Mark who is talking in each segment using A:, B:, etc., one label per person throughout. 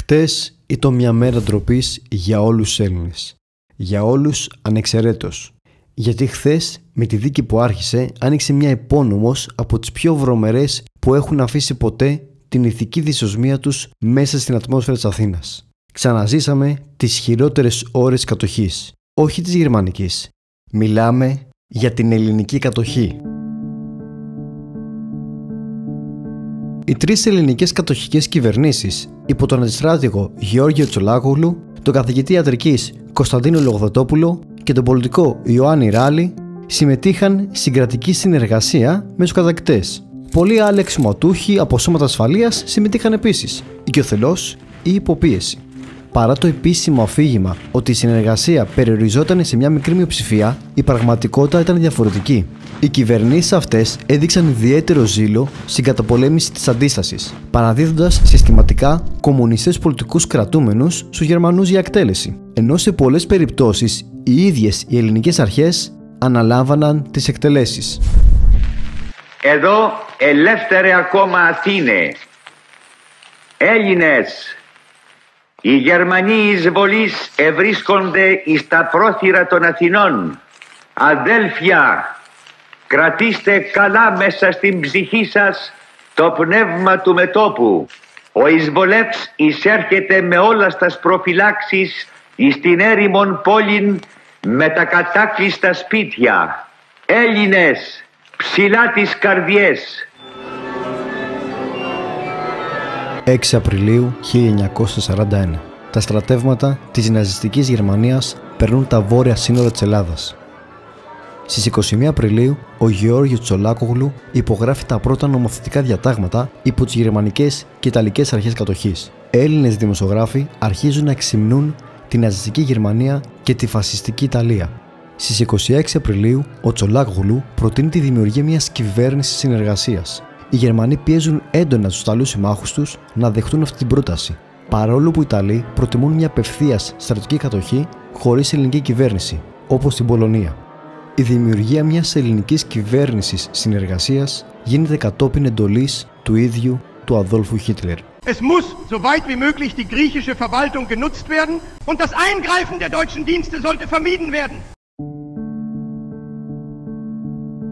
A: Χτες ήταν μια μέρα ντροπής για όλους τους Έλληνες. Για όλους ανεξαιρέτως. Γιατί χθες, με τη δίκη που άρχισε, άνοιξε μια επώνυμος από τις πιο βρωμερές που έχουν αφήσει ποτέ την ηθική δυσοσμία τους μέσα στην ατμόσφαιρα της Αθήνας. Ξαναζήσαμε τις χειρότερες ώρες κατοχής. Όχι της γερμανικής. Μιλάμε για την ελληνική κατοχή. Οι τρεις ελληνικές κατοχικές κυβερνήσεις υπό τον αντιστράτηγο Γεώργιο Τσολάκογλου, τον καθηγητή ιατρικής Κωνσταντίνο Λογδοτόπουλο και τον πολιτικό Ιωάννη Ράλη συμμετείχαν στην κρατική συνεργασία με τους κατακτητές. Πολλοί άλλοι αξιωματούχοι από σώματα ασφαλείας συμμετείχαν επίσης, οικειοθελώς ή υποπίεση. Παρά το επίσημο αφήγημα ότι η συνεργασία περιοριζόταν σε μια μικρή μειοψηφία, η πραγματικότητα ήταν διαφορετική. Οι κυβερνήσεις αυτές έδειξαν ιδιαίτερο ζήλο στην καταπολέμηση της αντίστασης, παραδίδοντας συστηματικά κομμουνιστές πολιτικούς κρατούμενους στους Γερμανούς για εκτέλεση, ενώ σε πολλές περιπτώσεις οι ίδιες οι ελληνικές αρχές αναλάμβαναν τις εκτελέσεις.
B: Εδώ, ελεύθερε ακόμα Αθήνε, Έλληνες, οι Γερμανοί εισβολείς ευρίσκονται εις τα πρόθυρα των Αθηνών. Αδέλφια, κρατήστε καλά μέσα στην ψυχή σας το πνεύμα του μετώπου. Ο εισβολεύς εισέρχεται με όλα στας προφυλάξεις εις την έρημον πόλην με τα κατάκλειστα σπίτια. Έλληνες, ψηλά τις καρδιές.
A: 6 Απριλίου 1941. Τα στρατεύματα της ναζιστικής Γερμανίας περνούν τα βόρεια σύνορα της Ελλάδας. Στις 21 Απριλίου, ο Γεώργιος Τσολάκογλου υπογράφει τα πρώτα νομοθετικά διατάγματα υπό τις γερμανικές και ιταλικές αρχές κατοχής. Έλληνες δημοσιογράφοι αρχίζουν να εξυμνούν την ναζιστική Γερμανία και τη φασιστική Ιταλία. Στις 26 Απριλίου, ο Τσολάκογλου προτείνει τη δημιουργία μιας κυβέρνησης συνεργασίας. Οι Γερμανοί πιέζουν έντονα τους Ιταλούς συμμάχους τους να δεχτούν αυτή την πρόταση, παρόλο που οι Ιταλοί προτιμούν μια απευθείας στρατιωτική κατοχή χωρίς ελληνική κυβέρνηση, όπως στην Πολωνία. Η δημιουργία μιας ελληνικής κυβέρνησης συνεργασίας γίνεται κατόπιν εντολής του ίδιου του Αδόλφου Χίτλερ.
C: Es muss so weit wie möglich die griechische Verwaltung genutzt werden und das Eingreifen der deutschen Dienste sollte vermieden werden.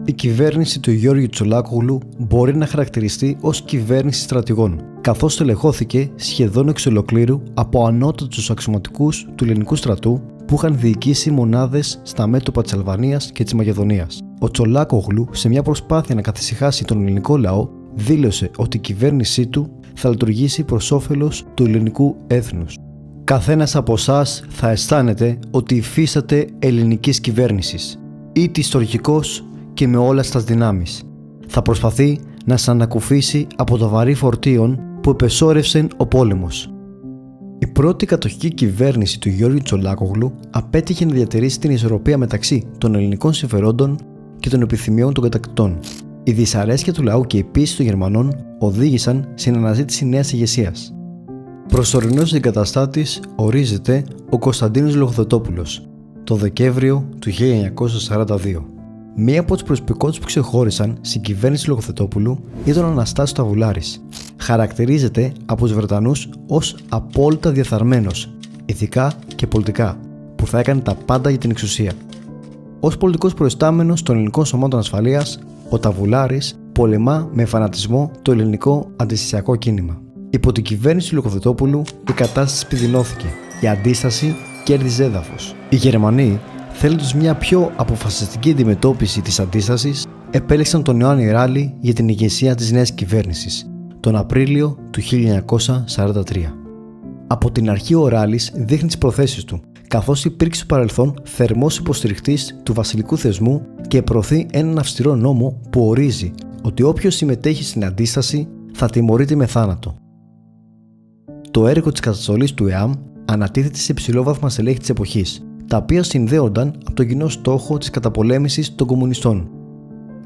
A: Η κυβέρνηση του Γεώργιου Τσολάκογλου μπορεί να χαρακτηριστεί ως κυβέρνηση στρατηγών, καθώς τελεχώθηκε σχεδόν εξ ολοκλήρου από ανώτατους αξιωματικούς του ελληνικού στρατού που είχαν διοικήσει μονάδες στα μέτωπα της Αλβανίας και της Μακεδονίας. Ο Τσολάκογλου, σε μια προσπάθεια να καθησυχάσει τον ελληνικό λαό, δήλωσε ότι η κυβέρνησή του θα λειτουργήσει προς όφελος του ελληνικού έθνους. Καθένας από εσάς θα αισθάνεται ότι υφίσταται ελληνικής κυβέρνησης, είτε ιστορικός και με όλα στα δυνάμεις. Θα προσπαθεί να σας ανακουφίσει από το βαρύ φορτίον που επεσόρευσε ο πόλεμος. Η πρώτη κατοχική κυβέρνηση του Γεώργιου Τσολάκογλου απέτυχε να διατηρήσει την ισορροπία μεταξύ των ελληνικών συμφερόντων και των επιθυμιών των κατακτητών. Η δυσαρέσκεια του λαού και η πίεση των Γερμανών οδήγησαν στην αναζήτηση νέας ηγεσίας. Προσωρινός εγκαταστάτης ορίζεται ο Κωνσταντίνος Λογδοτόπουλος το Δεκέμβριο του 1942. Μία από τις προσωπικότητες που ξεχώρισαν στην κυβέρνηση Λογδοτόπουλου ήταν ο Αναστάσιος Ταβουλάρης. Χαρακτηρίζεται από τους Βρετανούς ως απόλυτα διεφθαρμένος, ηθικά και πολιτικά, που θα έκανε τα πάντα για την εξουσία. Ως πολιτικός προϊστάμενος των ελληνικών σωμάτων ασφαλείας, ο Ταβουλάρης πολεμά με φανατισμό το ελληνικό αντιστασιακό κίνημα. Υπό την κυβέρνηση του Λογδοτόπουλου η κατάσταση επιδεινώθηκε. Η αντίσταση κέρδιζε έδαφος. Οι Γερμανοί, θέλοντας μια πιο αποφασιστική αντιμετώπιση της αντίστασης, επέλεξαν τον Ιωάννη Ράλη για την ηγεσία της νέας κυβέρνησης τον Απρίλιο του 1943. Από την αρχή ο Ράλης δείχνει τις προθέσεις του, καθώς υπήρξε στο παρελθόν θερμός υποστηρικτής του βασιλικού θεσμού και προωθεί έναν αυστηρό νόμο που ορίζει ότι όποιος συμμετέχει στην αντίσταση θα τιμωρείται με θάνατο. Το έργο της καταστολής του ΕΑΜ ανατίθεται σε υψηλόβαθμα στελέχη της εποχής, τα οποία συνδέονταν από τον κοινό στόχο της καταπολέμησης των κομμουνιστών.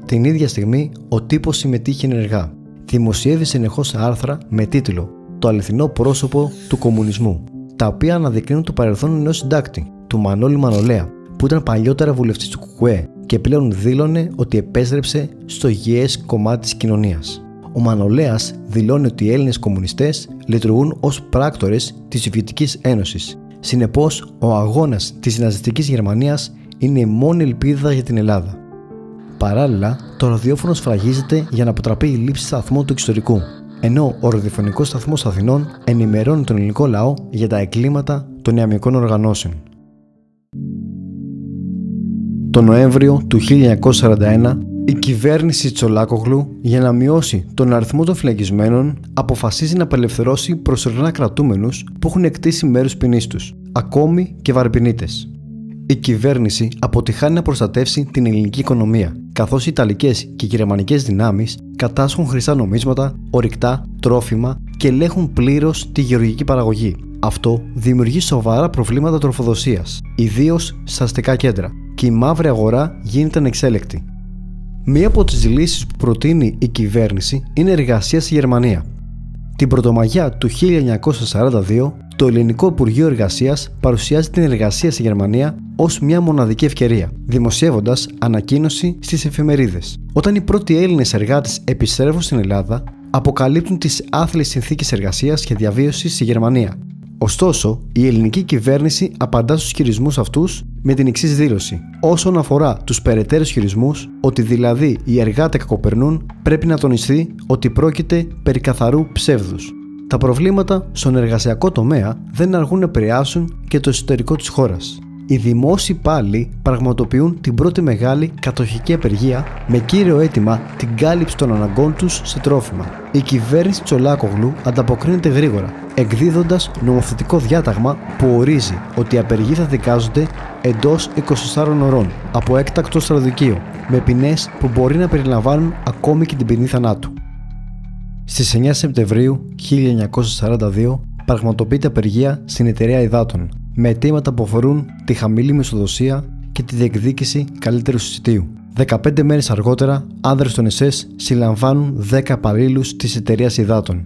A: Την ίδια στιγμή, ο τύπος συμμετείχε ενεργά. Δημοσιεύει συνεχώς άρθρα με τίτλο «Το αληθινό πρόσωπο του κομμουνισμού», τα οποία αναδεικνύουν το παρελθόν ενός συντάκτη, του Μανώλη Μανολέα, που ήταν παλιότερα βουλευτής του ΚΚΕ και πλέον δήλωνε ότι επέστρεψε στο υγιές κομμάτι της κοινωνίας. Ο Μανολέας δηλώνει ότι οι Έλληνες κομμουνιστές λειτουργούν ως πράκτορες της Σοβιετικής Ένωσης. Συνεπώς, ο αγώνας της ναζιστικής Γερμανίας είναι η μόνη ελπίδα για την Ελλάδα. Παράλληλα, το ραδιόφωνο σφραγίζεται για να αποτραπεί η λήψη σταθμού του εξωτερικού, ενώ ο ραδιοφωνικός σταθμός Αθηνών ενημερώνει τον ελληνικό λαό για τα εγκλήματα των ιαμικών οργανώσεων. Το Νοέμβριο του 1941, η κυβέρνηση Τσολάκογλου, για να μειώσει τον αριθμό των φυλακισμένων, αποφασίζει να απελευθερώσει προσωρινά κρατούμενους που έχουν εκτίσει μέρους ποινής τους, ακόμη και βαρυπινίτες. Η κυβέρνηση αποτυχάνει να προστατεύσει την ελληνική οικονομία, καθώς οι ιταλικές και γερμανικές δυνάμεις κατάσχουν χρυσά νομίσματα, ορυκτά, τρόφιμα και ελέγχουν πλήρως τη γεωργική παραγωγή. Αυτό δημιουργεί σοβαρά προβλήματα τροφοδοσίας, ιδίως στα αστικά κέντρα, και η μαύρη αγορά γίνεται ανεξέλεκτη. Μία από τις λύσεις που προτείνει η κυβέρνηση είναι εργασία στη Γερμανία. Την Πρωτομαγιά του 1942, το Ελληνικό Υπουργείο Εργασίας παρουσιάζει την εργασία στη Γερμανία ως μια μοναδική ευκαιρία, δημοσιεύοντας ανακοίνωση στις εφημερίδες. Όταν οι πρώτοι Έλληνες εργάτες επιστρέφουν στην Ελλάδα, αποκαλύπτουν τις άθλιες συνθήκες εργασίας και διαβίωσης στη Γερμανία. Ωστόσο, η ελληνική κυβέρνηση απαντά στους ισχυρισμούς αυτούς με την εξής δήλωση: όσον αφορά τους περαιτέρω ισχυρισμούς, ότι δηλαδή οι εργάτες κακοπερνούν, πρέπει να τονιστεί ότι πρόκειται περί καθαρού ψεύδους. Τα προβλήματα στον εργασιακό τομέα δεν αργούν να επηρεάσουν και το εσωτερικό της χώρας. Οι δημόσιοι υπάλληλοι πραγματοποιούν την πρώτη μεγάλη κατοχική απεργία με κύριο αίτημα την κάλυψη των αναγκών τους σε τρόφιμα. Η κυβέρνηση Τσολάκογλου ανταποκρίνεται γρήγορα, εκδίδοντας νομοθετικό διάταγμα που ορίζει ότι οι απεργοί θα δικάζονται εντός 24 ωρών από έκτακτο στρατοδικείο, με ποινές που μπορεί να περιλαμβάνουν ακόμη και την ποινή θανάτου. Στις 9 Σεπτεμβρίου 1942 πραγματοποιείται απεργία στην εταιρεία υδάτων, με αιτήματα που αφορούν τη χαμηλή μισθοδοσία και τη διεκδίκηση καλύτερου εισιτίου. 15 μέρες αργότερα, άνδρες των ΕΣΕΣ συλλαμβάνουν 10 υπαλλήλους της εταιρείας υδάτων.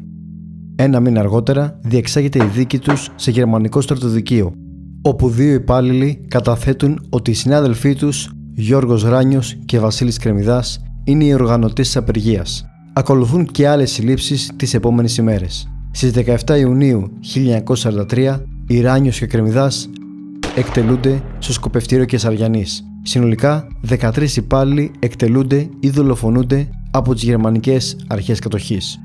A: Ένα μήνα αργότερα, διεξάγεται η δίκη τους σε γερμανικό στρατοδικείο, όπου 2 υπάλληλοι καταθέτουν ότι οι συνάδελφοί τους, Γιώργος Ράνιος και Βασίλης Κρεμιδάς, είναι οι οργανωτές της απεργίας. Ακολουθούν και άλλες συλλήψεις τις επόμενες ημέρες. Στις 17 Ιουνίου 1943, οι Ράνιος και Κρεμιδάς εκτελούνται στο σκοπευτήριο Κεσαριανής. Συνολικά, 13 υπάλληλοι εκτελούνται ή δολοφονούνται από τις γερμανικές αρχές κατοχής.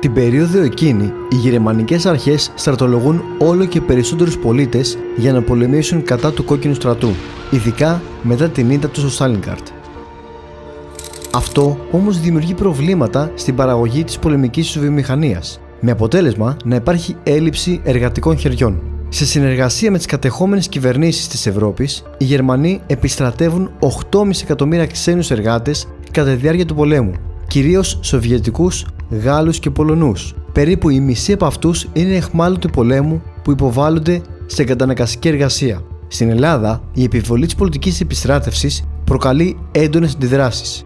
A: Την περίοδο εκείνη, οι γερμανικές αρχές στρατολογούν όλο και περισσότερους πολίτες για να πολεμήσουν κατά του κόκκινου στρατού, ειδικά μετά την ήττα του στο Στάλινγκραντ. Αυτό όμως δημιουργεί προβλήματα στην παραγωγή της πολεμικής βιομηχανίας, με αποτέλεσμα να υπάρχει έλλειψη εργατικών χεριών. Σε συνεργασία με τις κατεχόμενες κυβερνήσεις της Ευρώπης, οι Γερμανοί επιστρατεύουν 8,5 εκατομμύρια ξένους εργάτες κατά τη διάρκεια του πολέμου, κυρίως Σοβιετικούς, Γάλλους και Πολωνούς. Περίπου η μισή από αυτούς είναι αιχμάλωτοι πολέμου που υποβάλλονται σε καταναγκαστική εργασία. Στην Ελλάδα, η επιβολή της πολιτικής επιστράτευσης προκαλεί έντονες αντιδράσεις.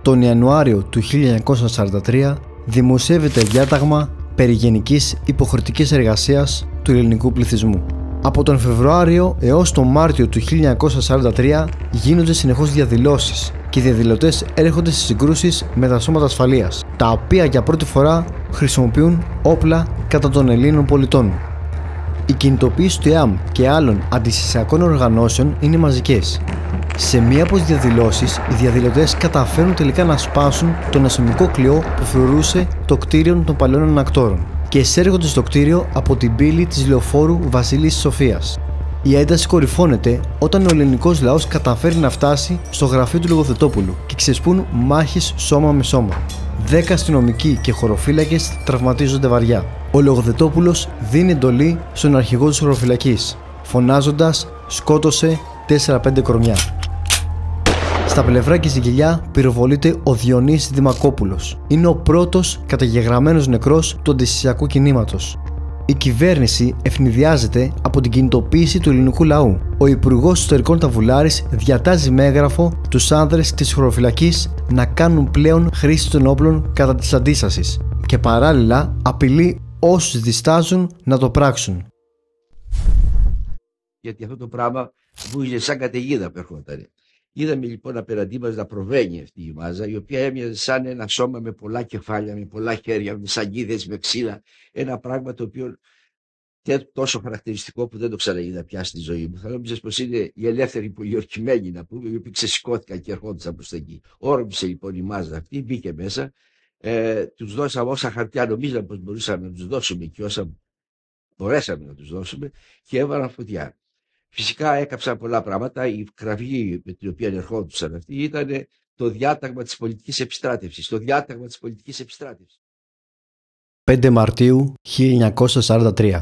A: Τον Ιανουάριο του 1943 δημοσιεύεται διάταγμα περί γενικής υποχρεωτικής εργασίας του ελληνικού πληθυσμού. Από τον Φεβρουάριο έως τον Μάρτιο του 1943 γίνονται συνεχώς διαδηλώσεις και οι διαδηλωτές έρχονται σε συγκρούσεις με τα σώματα ασφαλείας, τα οποία για πρώτη φορά χρησιμοποιούν όπλα κατά των Ελλήνων πολιτών. Η κινητοποίηση του ΕΑΜ και άλλων αντισυσιακών οργανώσεων είναι μαζικές. Σε μία από τις διαδηλώσεις, οι διαδηλωτές καταφέρουν τελικά να σπάσουν τον αστυνομικό κλειό που φρουρούσε το κτίριο των παλαιών ανακτόρων και εισέρχονται στο κτίριο από την πύλη της λεωφόρου Βασιλής Σοφίας. Η ένταση κορυφώνεται όταν ο ελληνικός λαός καταφέρει να φτάσει στο γραφείο του Λογοθετόπουλου και ξεσπούν μάχες σώμα με σώμα. 10 αστυνομικοί και χωροφύλακες τραυματίζονται βαριά. Ο Λογοθετόπουλος δίνει εντολή στον αρχηγό της χωροφυλακής, φωνάζοντας «Σκότωσε 4-5 κορμιά». Στα πλευρά και στη κοιλιά πυροβολείται ο Διονύσης Δημακόπουλος. Είναι ο πρώτος καταγεγραμμένος νεκρός του αντισυσιακού κινήματος. Η κυβέρνηση ευνηδιάζεται από την κινητοποίηση του ελληνικού λαού. Ο Υπουργός Εσωτερικών Ταβουλάρης διατάζει με έγγραφο τους άνδρες της χωροφυλακής να κάνουν πλέον χρήση των όπλων κατά της αντίστασης και παράλληλα απειλεί όσους διστάζουν να το πράξουν.
D: Γιατί αυτό το πράγμα βούγιζε σαν καταιγίδα που ερχόταν. Είδαμε λοιπόν απέναντί μας να προβαίνει αυτή η μάζα, η οποία έμοιαζε σαν ένα σώμα με πολλά κεφάλια, με πολλά χέρια, με σαγίδες, με ξύλα. Ένα πράγμα το οποίο τόσο χαρακτηριστικό που δεν το ξαναείδα πια στη ζωή μου. Θα νόμιζες πως είναι οι ελεύθεροι πολιορκημένοι, να πούμε, οι οποίοι ξεσηκώθηκαν και ερχόντουσαν προς τα εκεί. Όρμησε λοιπόν η μάζα αυτή, μπήκε μέσα, τους δώσαμε όσα χαρτιά νομίζαμε πως μπορούσαμε να τους δώσουμε και όσα μπορέσαμε να τους δώσουμε και έβαλαν φωτιά. Φυσικά έκαψαν πολλά πράγματα. Η κραυγή με την οποία ερχόντουσαν αυτοί ήταν το διάταγμα της πολιτικής επιστράτευσης. Το διάταγμα της πολιτικής επιστράτευσης.
A: 5 Μαρτίου 1943.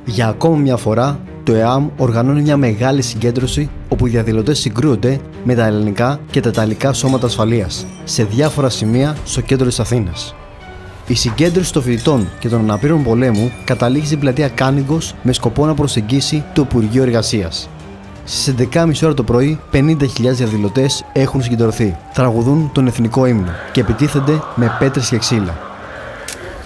A: Για ακόμα μια φορά, το ΕΑΜ οργανώνει μια μεγάλη συγκέντρωση όπου οι διαδηλωτές συγκρούονται με τα ελληνικά και τα ιταλικά σώματα ασφαλείας σε διάφορα σημεία στο κέντρο της Αθήνας. Η συγκέντρωση των φοιτητών και των αναπήρων πολέμου καταλήγει στην πλατεία Κάνιγκος με σκοπό να προσεγγίσει το Υπουργείο Εργασίας. Στις 11.30 ώρα το πρωί, 50.000 διαδηλωτές έχουν συγκεντρωθεί, τραγουδούν τον εθνικό ύμνο και επιτίθενται με πέτρες και ξύλα.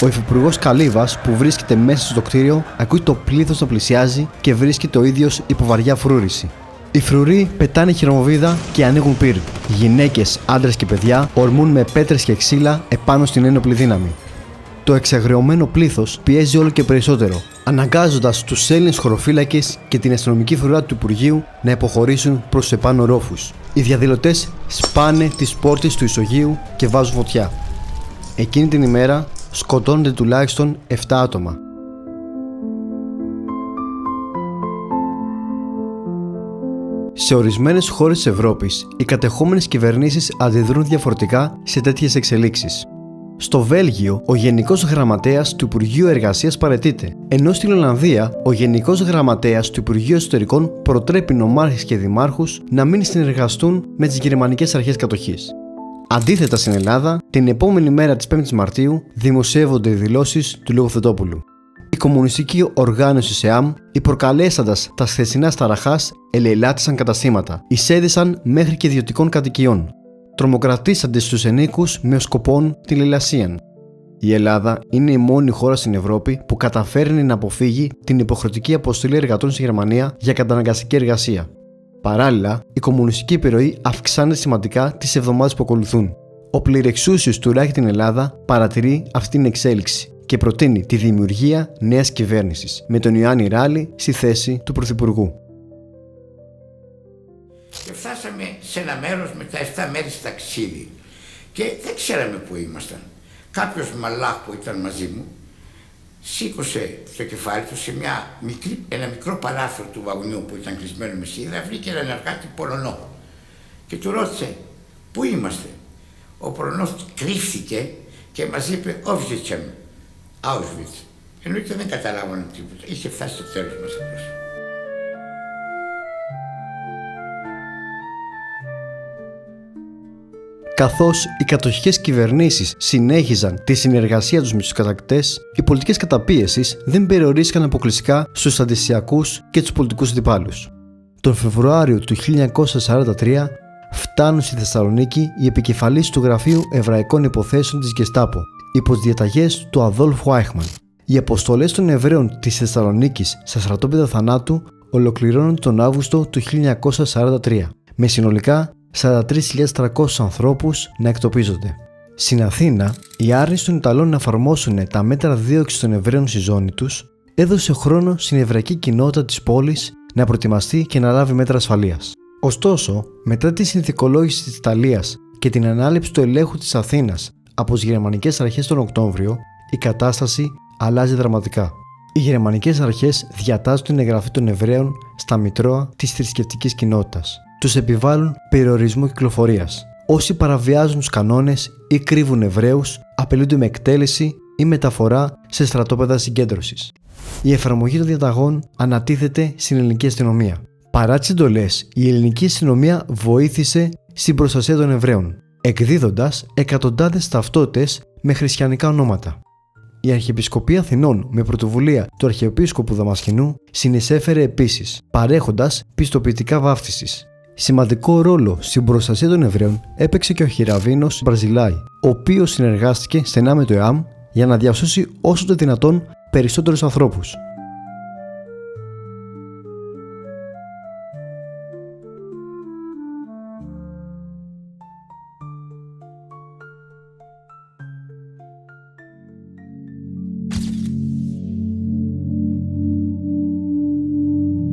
A: Ο υφυπουργός Καλύβας, που βρίσκεται μέσα στο κτίριο, ακούει το πλήθος να πλησιάζει και βρίσκεται ο ίδιος υπό βαριά φρούρηση. Οι φρουροί πετάνε χειρομοβίδα και ανοίγουν πυρ. Γυναίκες, άντρες και παιδιά ορμούν με πέτρες και ξύλα επάνω στην ένοπλη δύναμη. Το εξαγριωμένο πλήθος πιέζει όλο και περισσότερο, αναγκάζοντας τους Έλληνες χωροφύλακες και την αστυνομική φρουρά του Υπουργείου να υποχωρήσουν προς τους επάνω ορόφους. Οι διαδηλωτές σπάνε τις πόρτες του ισογείου και βάζουν φωτιά. Εκείνη την ημέρα σκοτώνονται τουλάχιστον 7 άτομα. Σε ορισμένες χώρες της Ευρώπης, οι κατεχόμενες κυβερνήσεις αντιδρούν διαφορετικά σε τέτοιες εξελίξεις. Στο Βέλγιο, ο Γενικός Γραμματέας του Υπουργείου Εργασίας παραιτείται, ενώ στην Ολλανδία, ο Γενικός Γραμματέας του Υπουργείου Εσωτερικών προτρέπει νομάρχες και δημάρχους να μην συνεργαστούν με τις γερμανικές αρχές κατοχής. Αντίθετα, στην Ελλάδα, την επόμενη μέρα της 5ης Μαρτίου δημοσιεύονται οι δηλώσεις του Λογοθετόπουλου. Η κομμουνιστική οργάνωση ΣΕΑΜ, προκαλέσαντας τα χθεσινά σταραχάς, ελεηλάτησαν καταστήματα, εισέδεσαν μέχρι και ιδιωτικών κατοικιών. Τρομοκρατήσανται στους ενίκους με σκοπόν τη λαιλασία. Η Ελλάδα είναι η μόνη χώρα στην Ευρώπη που καταφέρνει να αποφύγει την υποχρεωτική αποστολή εργατών στη Γερμανία για καταναγκαστική εργασία. Παράλληλα, η κομμουνιστική επιρροή αυξάνεται σημαντικά τις εβδομάδες που ακολουθούν. Ο πληρεξούσιος του Ράχη την Ελλάδα παρατηρεί αυτή την εξέλιξη και προτείνει τη δημιουργία νέας κυβέρνησης με τον Ιωάννη Ράλη στη θέση του Πρωθυπουργού.
E: Και φτάσαμε σε ένα μέρος με τα 7 μέρη ταξίδι και δεν ξέραμε που ήμασταν. Κάποιος μαλάχ που ήταν μαζί μου σήκωσε το κεφάλι του σε ένα μικρό παράθυρο του βαγονιού που ήταν κλεισμένο με σίδερα, βρήκε έναν εργάτη Πολωνό και του ρώτησε πού είμαστε. Ο Πολωνός κρύφθηκε και μας είπε Auschwitz. Εννοείται δεν καταλάβανε τίποτα, είχε φτάσει στο τέλος μας απλώς.
A: Καθώς οι κατοχικές κυβερνήσεις συνέχιζαν τη συνεργασία τους με τους κατακτητές, οι πολιτικές καταπίεσης δεν περιορίστηκαν αποκλειστικά στους αντισιακούς και τους πολιτικούς αντιπάλους. Τον Φεβρουάριο του 1943 φτάνουν στη Θεσσαλονίκη οι επικεφαλείς του Γραφείου Εβραϊκών Υποθέσεων της Γκεστάπο, υπό τις διαταγές του Αδόλφου Άιχμαν. Οι αποστολές των Εβραίων της Θεσσαλονίκης στα στρατόπεδα θανάτου ολοκληρώνουν τον Αύγουστο του 1943, με συνολικά 43.300 ανθρώπους να εκτοπίζονται. Στην Αθήνα, η άρνηση των Ιταλών να εφαρμόσουν τα μέτρα δίωξης των Εβραίων στη ζώνη τους έδωσε χρόνο στην εβραϊκή κοινότητα της πόλης να προετοιμαστεί και να λάβει μέτρα ασφαλείας. Ωστόσο, μετά τη συνθηκολόγηση της Ιταλίας και την ανάληψη του ελέγχου της Αθήνας από τις γερμανικές αρχές τον Οκτώβριο, η κατάσταση αλλάζει δραματικά. Οι γερμανικές αρχές διατάσσουν την εγγραφή των Εβραίων στα μητρώα της θρησκευτικής κοινότητας. Τους επιβάλλουν περιορισμό κυκλοφορίας. Όσοι παραβιάζουν τους κανόνες ή κρύβουν Εβραίους απειλούνται με εκτέλεση ή μεταφορά σε στρατόπεδα συγκέντρωσης. Η εφαρμογή των διαταγών ανατίθεται στην ελληνική αστυνομία. Παρά τις εντολές, η ελληνική αστυνομία βοήθησε στην προστασία των Εβραίων, εκδίδοντας εκατοντάδες ταυτότητες με χριστιανικά ονόματα. Η Αρχιεπισκοπή Αθηνών, με πρωτοβουλία του Αρχιεπίσκοπου Δαμασκηνού, συνεισέφερε επίσης, παρέχοντας πιστοποιητικά βάφτισης. Σημαντικό ρόλο στην προστασία των Εβραίων έπαιξε και ο Χειραβίνος Μπραζιλάη, ο οποίος συνεργάστηκε στενά με το ΕΑΜ για να διασώσει όσο το δυνατόν περισσότερους ανθρώπους.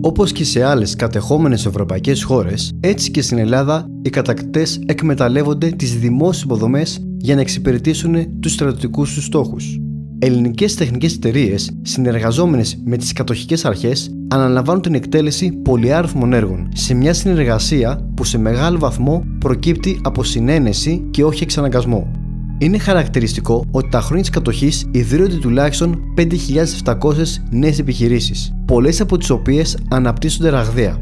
A: Όπως και σε άλλες κατεχόμενες ευρωπαϊκές χώρες, έτσι και στην Ελλάδα οι κατακτητές εκμεταλλεύονται τις δημόσιες υποδομές για να εξυπηρετήσουν τους στρατιωτικούς τους στόχους. Ελληνικές τεχνικές εταιρείες, συνεργαζόμενες με τις κατοχικές αρχές, αναλαμβάνουν την εκτέλεση πολυάριθμων έργων σε μια συνεργασία που σε μεγάλο βαθμό προκύπτει από συνένεση και όχι εξαναγκασμό. Είναι χαρακτηριστικό ότι τα χρόνια της κατοχής ιδρύονται τουλάχιστον 5.700 νέες επιχειρήσεις, πολλές από τις οποίες αναπτύσσονται ραγδαία.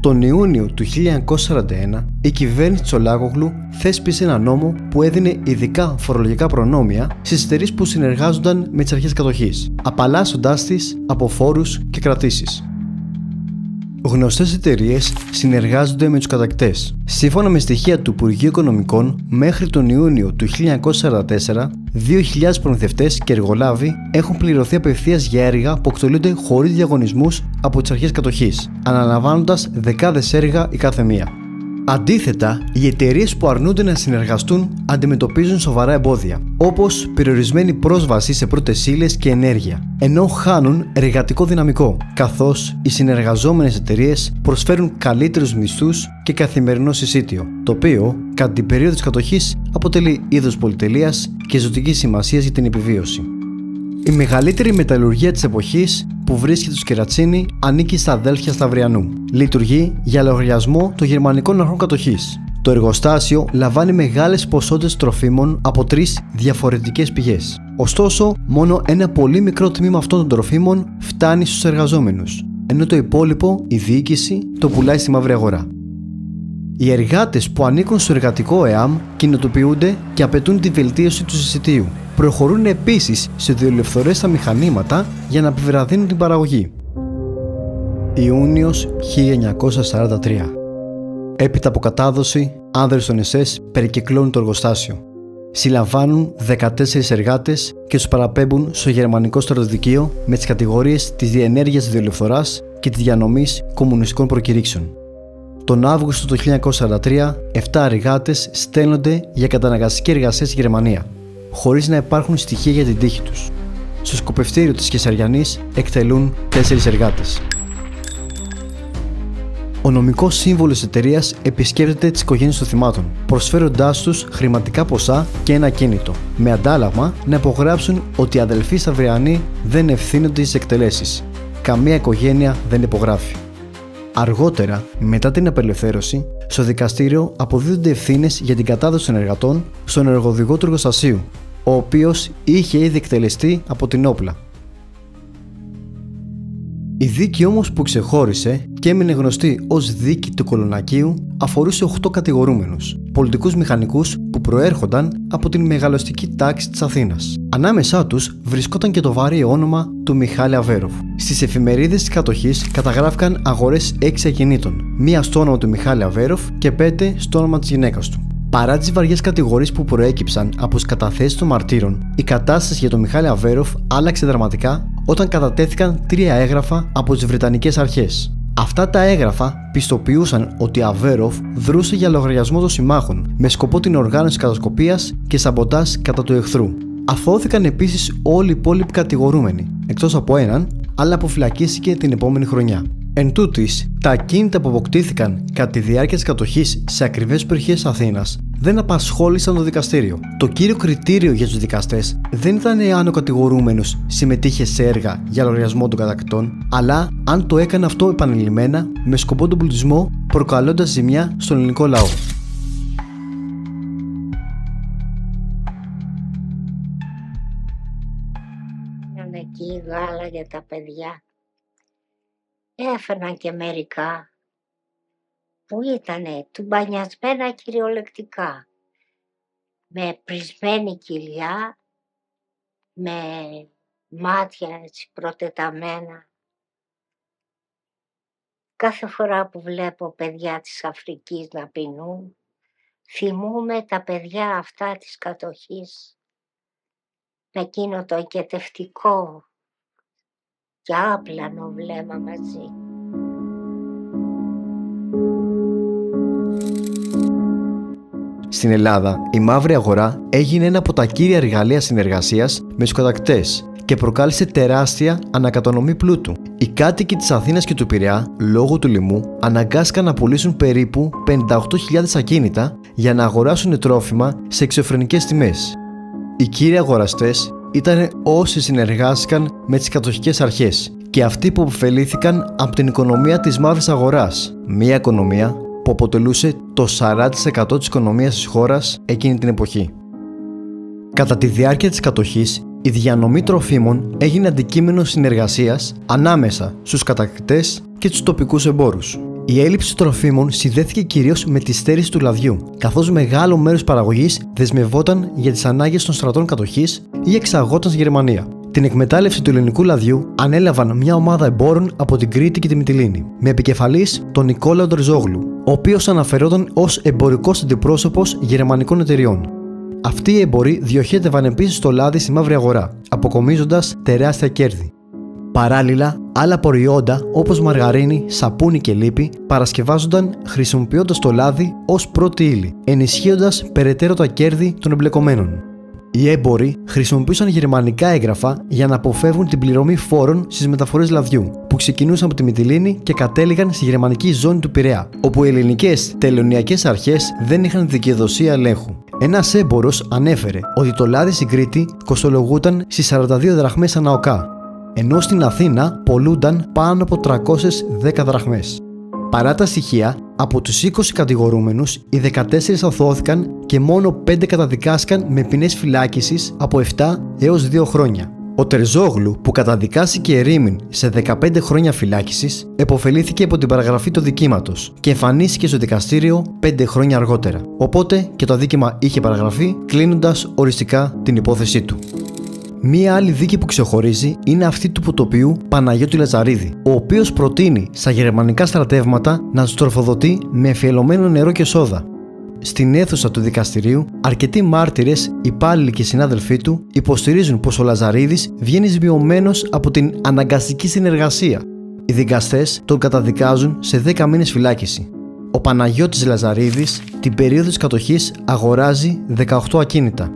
A: Τον Ιούνιο του 1941, η κυβέρνηση Τσολάκογλου θέσπισε ένα νόμο που έδινε ειδικά φορολογικά προνόμια στις εταιρείες που συνεργάζονταν με τις αρχές κατοχής, απαλλάσσοντάς τις από φόρους και κρατήσεις. Γνωστές εταιρείες συνεργάζονται με τους κατακτητές. Σύμφωνα με στοιχεία του Υπουργείου Οικονομικών, μέχρι τον Ιούνιο του 1944, 2.000 προμηθευτές και εργολάβοι έχουν πληρωθεί απευθείας για έργα που εκτελούνται χωρίς διαγωνισμούς από τις αρχές κατοχής, αναλαμβάνοντας δεκάδες έργα η κάθε μία. Αντίθετα, οι εταιρείες που αρνούνται να συνεργαστούν αντιμετωπίζουν σοβαρά εμπόδια, όπως περιορισμένη πρόσβαση σε πρώτες ύλες και ενέργεια, ενώ χάνουν εργατικό δυναμικό, καθώς οι συνεργαζόμενες εταιρείες προσφέρουν καλύτερους μισθούς και καθημερινό συσίτιο, το οποίο, κατά την περίοδο της κατοχής, αποτελεί είδος πολυτελείας και ζωτικής σημασίας για την επιβίωση. Η μεγαλύτερη μεταλλουργία της εποχής, που βρίσκεται στο Κερατσίνι, ανήκει στα αδέλφια Σταυριανού. Λειτουργεί για λογαριασμό των γερμανικών αρχών κατοχής. Το εργοστάσιο λαμβάνει μεγάλες ποσότητες τροφίμων από 3 διαφορετικές πηγές. Ωστόσο, μόνο ένα πολύ μικρό τμήμα αυτών των τροφίμων φτάνει στους εργαζόμενους, ενώ το υπόλοιπο η διοίκηση το πουλάει στη μαύρη αγορά. Οι εργάτες που ανήκουν στο εργατικό ΕΑΜ κινητοποιούνται και απαιτούν τη βελτίωση του συσιτίου. Προχωρούν επίσης σε διολευθορές στα μηχανήματα για να επιβραδύνουν την παραγωγή. Ιούνιος 1943. Έπειτα από κατάδοση, άνδρες των ΕΣΕΣ περικυκλώνουν το εργοστάσιο. Συλλαμβάνουν 14 εργάτες και τους παραπέμπουν στο γερμανικό στρατοδικείο με τις κατηγορίες της διενέργειας διολευθοράς και της διανομής κομμουνιστικών προκηρύξεων. Τον Αύγουστο του 1943, 7 εργάτες στέλνονται για καταναγκαστική εργασία στη Γερμανία, χωρίς να υπάρχουν στοιχεία για την τύχη τους. Στο σκοπευτήριο της Κεσαριανής εκτελούν 4 εργάτες. Ο νομικός σύμβολος της εταιρείας επισκέπτεται τις οικογένειες των θυμάτων, προσφέροντάς τους χρηματικά ποσά και ένα ακίνητο, με αντάλλαγμα να υπογράψουν ότι οι αδελφοί Σταυριανοί δεν ευθύνονται στις εκτελέσεις. Καμία οικογένεια δεν υπογράφει. Αργότερα, μετά την απελευθέρωση, στο δικαστήριο αποδίδονται ευθύνες για την κατάδοση των εργατών στον εργοδηγό του εργοστασίου, ο οποίος είχε ήδη εκτελεστεί από την όπλα. Η δίκη όμως που ξεχώρισε και έμεινε γνωστή ως δίκη του Κολονακίου αφορούσε 8 κατηγορούμενους, πολιτικούς μηχανικούς που προέρχονταν από την μεγαλοστική τάξη της Αθήνας. Ανάμεσά τους βρισκόταν και το βαρύ όνομα του Μιχάλη Αβέροφ. Στις εφημερίδες της κατοχής καταγράφηκαν αγορές 6 ακινήτων, μία στο όνομα του Μιχάλη Αβέροφ και 5 στο όνομα της γυναίκας του. Παρά τις βαριές κατηγορίες που προέκυψαν από τις καταθέσεις των μαρτύρων, η κατάσταση για τον Μιχάλη Αβέροφ άλλαξε δραματικά όταν κατατέθηκαν 3 έγγραφα από τις Βρετανικές αρχές. Αυτά τα έγγραφα πιστοποιούσαν ότι Αβέροφ δρούσε για λογαριασμό των συμμάχων με σκοπό την οργάνωση κατασκοπίας και σαμποτάζ κατά του εχθρού. Αθώθηκαν επίσης όλοι οι υπόλοιποι κατηγορούμενοι, εκτός από έναν, αλλά αποφυλακίστηκε την επόμενη χρονιά. Εν τούτοις, τα ακίνητα που αποκτήθηκαν κατά τη διάρκεια της κατοχής σε ακριβές περιοχές Αθήνας δεν απασχόλησαν το δικαστήριο. Το κύριο κριτήριο για τους δικαστές δεν ήταν εάν ο κατηγορούμενος συμμετείχε σε έργα για λογαριασμό των κατακτητών, αλλά αν το έκανε αυτό επανειλημμένα με σκοπό τον πλουτισμό, προκαλώντας ζημιά στον ελληνικό λαό.
F: Εκεί γάλα για τα παιδιά. Έφεραν και μερικά που ήτανε τουμπανιασμένα κυριολεκτικά, με πρισμένη κοιλιά, με μάτια έτσι προτεταμένα. Κάθε φορά που βλέπω παιδιά της Αφρικής να πεινούν, θυμούμαι τα παιδιά αυτά της κατοχής, με εκείνο το εγκαιτευτικό και άπλανο βλέμμα μαζί.
A: Στην Ελλάδα, η μαύρη αγορά έγινε ένα από τα κύρια εργαλεία συνεργασίας με τους κατακτητές και προκάλεσε τεράστια ανακατανομή πλούτου. Οι κάτοικοι της Αθήνας και του Πειραιά, λόγω του λοιμού, αναγκάστηκαν να πουλήσουν περίπου 58.000 ακίνητα για να αγοράσουν τρόφιμα σε εξωφρενικές τιμές. Οι κύριοι αγοραστές ήταν όσοι συνεργάστηκαν με τις κατοχικές αρχές και αυτοί που ωφελήθηκαν από την οικονομία της μαύρης αγοράς, μια οικονομία που αποτελούσε το 40% της οικονομίας της χώρας εκείνη την εποχή. Κατά τη διάρκεια της κατοχής, η διανομή τροφίμων έγινε αντικείμενο συνεργασίας ανάμεσα στους κατακτητές και τους τοπικούς εμπόρους. Η έλλειψη τροφίμων συνδέθηκε κυρίως με τη στέρηση του λαδιού, καθώς μεγάλο μέρος παραγωγής δεσμευόταν για τις ανάγκες των στρατών κατοχής ή εξαγόταν στη Γερμανία. Την εκμετάλλευση του ελληνικού λαδιού ανέλαβαν μια ομάδα εμπόρων από την Κρήτη και τη Μυτιλήνη, με επικεφαλής τον Νικόλαο Τερζόγλου, ο οποίος αναφερόταν ως εμπορικός αντιπρόσωπος γερμανικών εταιριών. Αυτοί οι εμποροί διοχέτευαν επίσης το λάδι στη μαύρη αγορά, αποκομίζοντας τεράστια κέρδη. Παράλληλα, άλλα προϊόντα όπως μαργαρίνη, σαπούνι και λίπη παρασκευάζονταν χρησιμοποιώντας το λάδι ως πρώτη ύλη, ενισχύοντας περαιτέρω τα κέρδη των εμπλεκομένων. Οι έμποροι χρησιμοποιούσαν γερμανικά έγγραφα για να αποφεύγουν την πληρωμή φόρων στις μεταφορές λαδιού, που ξεκινούσαν από τη Μυτιλήνη και κατέληγαν στη γερμανική ζώνη του Πειραιά, όπου οι ελληνικές τελωνειακές αρχές δεν είχαν δικαιοδοσία ελέγχου. Ένας έμπορος ανέφερε ότι το λάδι στην Κρήτη κοστολογούταν στις 42 δραχμές ανά οκά, ενώ στην Αθήνα πολλούνταν πάνω από 310 δραχμές. Παρά τα στοιχεία, από τους 20 κατηγορούμενους, οι 14 αθώθηκαν και μόνο 5 καταδικάστηκαν με ποινές φυλάκισης από 7 έως 2 χρόνια. Ο Τερζόγλου, που καταδικάστηκε ερήμην σε 15 χρόνια φυλάκισης, επωφελήθηκε από την παραγραφή του δικήματος και εμφανίστηκε στο δικαστήριο 5 χρόνια αργότερα. Οπότε και το αδίκημα είχε παραγραφεί, κλείνοντας οριστικά την υπόθεσή του. Μία άλλη δίκη που ξεχωρίζει είναι αυτή του ποτοποιού Παναγιώτη Λαζαρίδη, ο οποίος προτείνει στα γερμανικά στρατεύματα να τους τροφοδοτεί με εμφιαλωμένο νερό και σόδα. Στην αίθουσα του δικαστηρίου, αρκετοί μάρτυρες, υπάλληλοι και συνάδελφοί του υποστηρίζουν πως ο Λαζαρίδης βγαίνει σμιωμένος από την αναγκαστική συνεργασία. Οι δικαστές τον καταδικάζουν σε 10 μήνες φυλάκιση. Ο Παναγιώτης Λαζαρίδης την περίοδο της κατοχής αγοράζει 18 ακίνητα.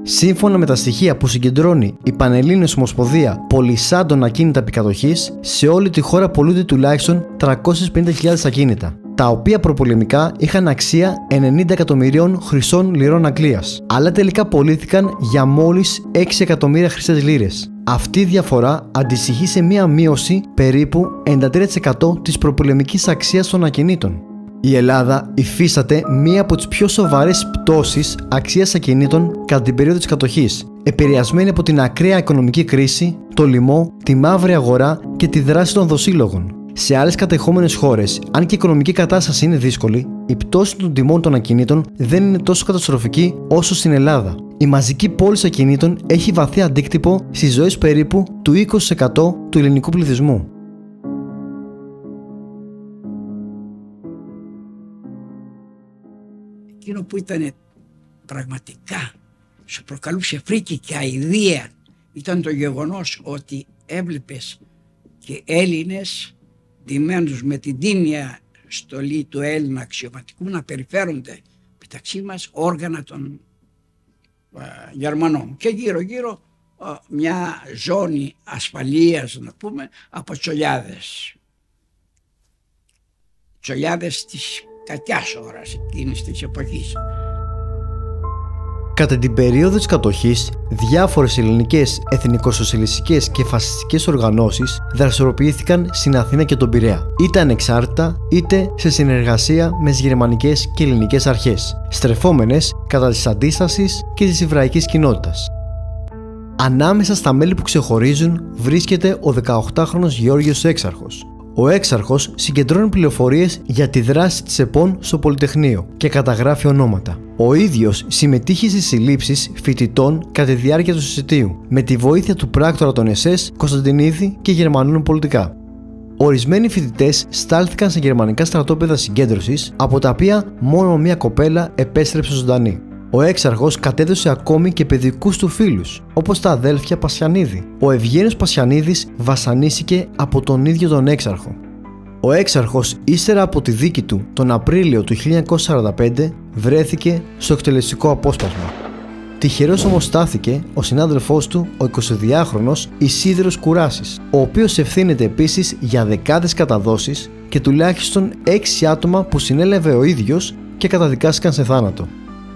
A: Σύμφωνα με τα στοιχεία που συγκεντρώνει η Πανελλήνιος Ομοσπονδία Πολυσάντων Ακίνητα Επικατοχής, σε όλη τη χώρα πωλούνται τουλάχιστον 350.000 ακίνητα, τα οποία προπολεμικά είχαν αξία 90 εκατομμυρίων χρυσών λιρών Αγγλίας, αλλά τελικά πωλήθηκαν για μόλις 6 εκατομμύρια χρυσές λίρες. Αυτή η διαφορά αντιστοιχεί σε μία μείωση περίπου 93% της προπολεμικής αξίας των ακινήτων. Η Ελλάδα υφίσταται μία από τις πιο σοβαρές πτώσεις αξίας ακινήτων κατά την περίοδο της κατοχής, επηρεασμένη από την ακραία οικονομική κρίση, το λοιμό, τη μαύρη αγορά και τη δράση των δοσύλλογων. Σε άλλες κατεχόμενες χώρες, αν και η οικονομική κατάσταση είναι δύσκολη, η πτώση των τιμών των ακινήτων δεν είναι τόσο καταστροφική όσο στην Ελλάδα. Η μαζική πώληση ακινήτων έχει βαθύ αντίκτυπο στις ζωές περίπου του 20% του ελληνικού πληθυσμού.
G: Εκείνο που ήταν πραγματικά σου προκαλούσε φρίκη και αηδία ήταν το γεγονός ότι έβλεπες και Έλληνες ντυμένους με την τίμια στολή του Έλληνα αξιωματικού να περιφέρονται μεταξύ μας όργανα των Γερμανών και γύρω γύρω μια ζώνη ασφαλείας, να πούμε, από τσολιάδες της κακιάς ώρας εκείνης της εποχής.
A: Κατά την περίοδο της κατοχής, διάφορες ελληνικές εθνικοσοσιαλιστικές και φασιστικές οργανώσεις δραστηριοποιήθηκαν στην Αθήνα και τον Πειραιά, είτε ανεξάρτητα είτε σε συνεργασία με τις γερμανικές και ελληνικές αρχές, στρεφόμενες κατά της αντίστασης και της εβραϊκής κοινότητας. Ανάμεσα στα μέλη που ξεχωρίζουν βρίσκεται ο 18χρονος Γεώργιος Έξαρχος. Ο Έξαρχος συγκεντρώνει πληροφορίες για τη δράση της ΕΠΟΝ στο Πολυτεχνείο και καταγράφει ονόματα. Ο ίδιος συμμετείχε στις συλλήψεις φοιτητών κατά τη διάρκεια του συσιτίου, με τη βοήθεια του πράκτορα των ΕΣΕΣ Κωνσταντινίδη και Γερμανών πολιτικά. Ορισμένοι φοιτητές στάλθηκαν σε γερμανικά στρατόπεδα συγκέντρωσης, από τα οποία μόνο μία κοπέλα επέστρεψε ζωντανή. Ο έξαρχος κατέδωσε ακόμη και παιδικούς του φίλους, όπως τα αδέλφια Πασιανίδη. Ο Ευγένιος Πασιανίδης βασανίστηκε από τον ίδιο τον έξαρχο. Ο έξαρχος, ύστερα από τη δίκη του τον Απρίλιο του 1945, βρέθηκε στο εκτελεστικό απόσπασμα. Τυχερός όμως στάθηκε ο συνάδελφός του, ο 22χρονος Ισίδωρος Κουράσης, ο οποίος ευθύνεται επίσης για δεκάδες καταδόσεις και τουλάχιστον 6 άτομα που συνέλαβε ο ίδιος και καταδικάστηκαν σε θάνατο.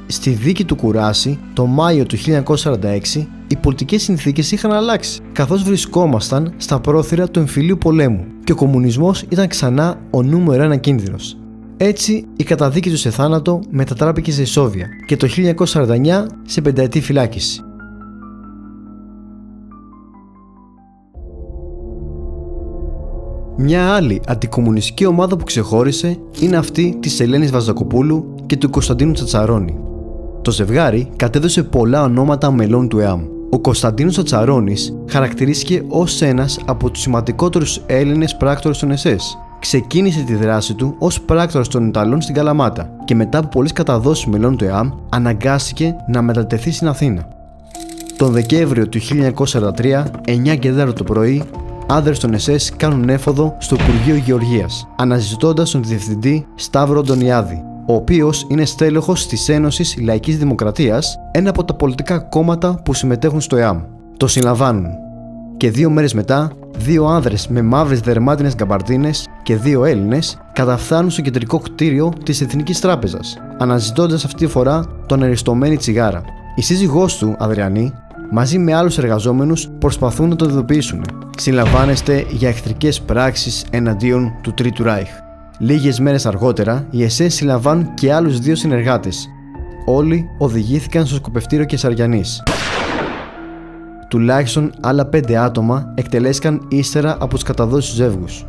A: Στη δίκη του Κουράση, το Μάιο του 1946, οι πολιτικές συνθήκες είχαν αλλάξει, καθώς βρισκόμασταν στα πρόθυρα του εμφυλίου πολέμου και ο κομμουνισμός ήταν ξανά ο νούμερο 1 κίνδυνος. Έτσι, η καταδίκη του σε θάνατο μετατράπηκε σε ισόβια και το 1949 σε 5ετή φυλάκιση. Μια άλλη αντικομμουνιστική ομάδα που ξεχώρισε είναι αυτή της Ελένης Βαζακοπούλου και του Κωνσταντίνου Τσατσαρώνη. Το ζευγάρι κατέδωσε πολλά ονόματα μελών του ΕΑΜ. Ο Κωνσταντίνος Τσατσαρώνης χαρακτηρίστηκε ως ένας από τους σημαντικότερους Έλληνες πράκτορες των ΕΣΕΣ. Ξεκίνησε τη δράση του ως πράκτορας των Ιταλών στην Καλαμάτα και μετά από πολλές καταδόσεις μελών του ΕΑΜ αναγκάστηκε να μετατεθεί στην Αθήνα. Τον Δεκέμβριο του 1943, 9 και 4 το πρωί, άνδρες των ΕΣΕΣ κάνουν έφοδο στο Υπουργείο Γεωργίας, αναζητώντας τον διευθυντή Σταύρο Αντωνιάδη, ο οποίος είναι στέλεχος της Ένωσης Λαϊκής Δημοκρατίας, ένα από τα πολιτικά κόμματα που συμμετέχουν στο ΕΑΜ. Το συλλαμβάνουν. Και 2 μέρες μετά, 2 άνδρες με μαύρες δερμάτινες γκαμπαρδίνες και 2 Έλληνες καταφθάνουν στο κεντρικό κτίριο της Εθνικής Τράπεζας, αναζητώντας αυτή τη φορά τον αριστομένη Τσιγάρα. Η σύζυγός του, Αδριανή, μαζί με άλλους εργαζόμενους προσπαθούν να τον ειδοποιήσουν. Συλλαμβάνεστε για εχθρικές πράξεις εναντίον του Τρίτου Ράιχ. Λίγες μέρες αργότερα, οι ΕΣΕ συλλαμβάνουν και άλλους 2 συνεργάτες. Όλοι οδηγήθηκαν στο σκοπευτήριο Κεσαριανής. Τουλάχιστον άλλα 5 άτομα εκτελέστηκαν ύστερα από τις καταδόσεις του ζεύγους.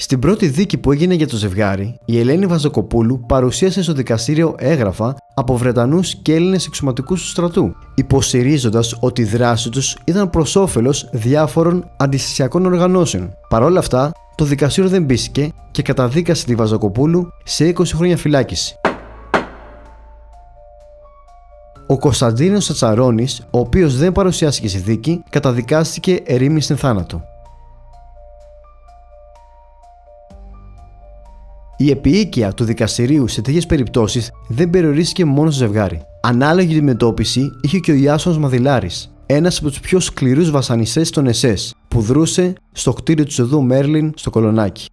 A: Στην πρώτη δίκη που έγινε για το ζευγάρι, η Ελένη Βαζακοπούλου παρουσίασε στο δικαστήριο έγγραφα από Βρετανούς και Έλληνες εξωματικούς του στρατού, υποστηρίζοντας ότι η δράση τους ήταν προς όφελος διάφορων αντιστασιακών οργανώσεων. Παρ' όλα αυτά, το δικαστήριο δεν πίστηκε και καταδίκασε τη Βαζακοπούλου σε 20 χρόνια φυλάκιση. Ο Κωνσταντίνος Τσατσαρώνης, ο οποίος δεν παρουσιάστηκε στη δίκη, καταδικάστηκε ερήμην στην θάνατο. Η επίοικια του δικαστηρίου σε τέτοιες περιπτώσεις δεν περιορίστηκε μόνο στο ζευγάρι. Ανάλογη αντιμετώπιση είχε και ο Ιάσονας Μαδηλάρης, ένας από τους πιο σκληρούς βασανιστές των ΕΣΕΣ, που δρούσε στο κτίριο του οδού Μέρλιν στο Κολονάκι.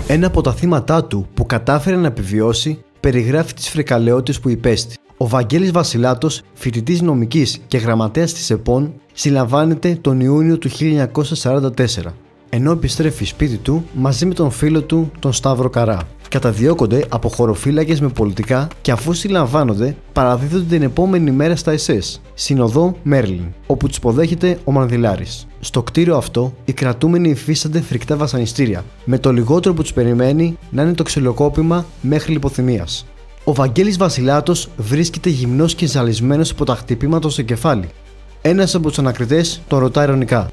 A: Ένα από τα θύματά του που κατάφερε να επιβιώσει περιγράφει τις φρικαλαιότητες που υπέστη. Ο Βαγγέλης Βασιλάτος, φοιτητής νομικής και γραμματέας της ΕΠΟΝ, συλλαμβάνεται τον Ιούνιο του 1944, ενώ επιστρέφει σπίτι του μαζί με τον φίλο του, τον Σταύρο Καρά. Καταδιώκονται από χωροφύλακες με πολιτικά και αφού συλλαμβάνονται, παραδίδονται την επόμενη μέρα στα ΕΣΕΣ, στην οδό Μέρλιν, όπου τους υποδέχεται ο Μανδυλάρης. Στο κτίριο αυτό, οι κρατούμενοι υφίστανται φρικτά βασανιστήρια, με το λιγότερο που τους περιμένει να είναι το ξυλοκόπημα μέχρι λιποθυμίας. Ο Βαγγέλης Βασιλάτος βρίσκεται γυμνός και ζαλισμένος από τα χτυπήματα στο κεφάλι. Ένας από τους ανακριτές τον ρωτά ειρωνικά: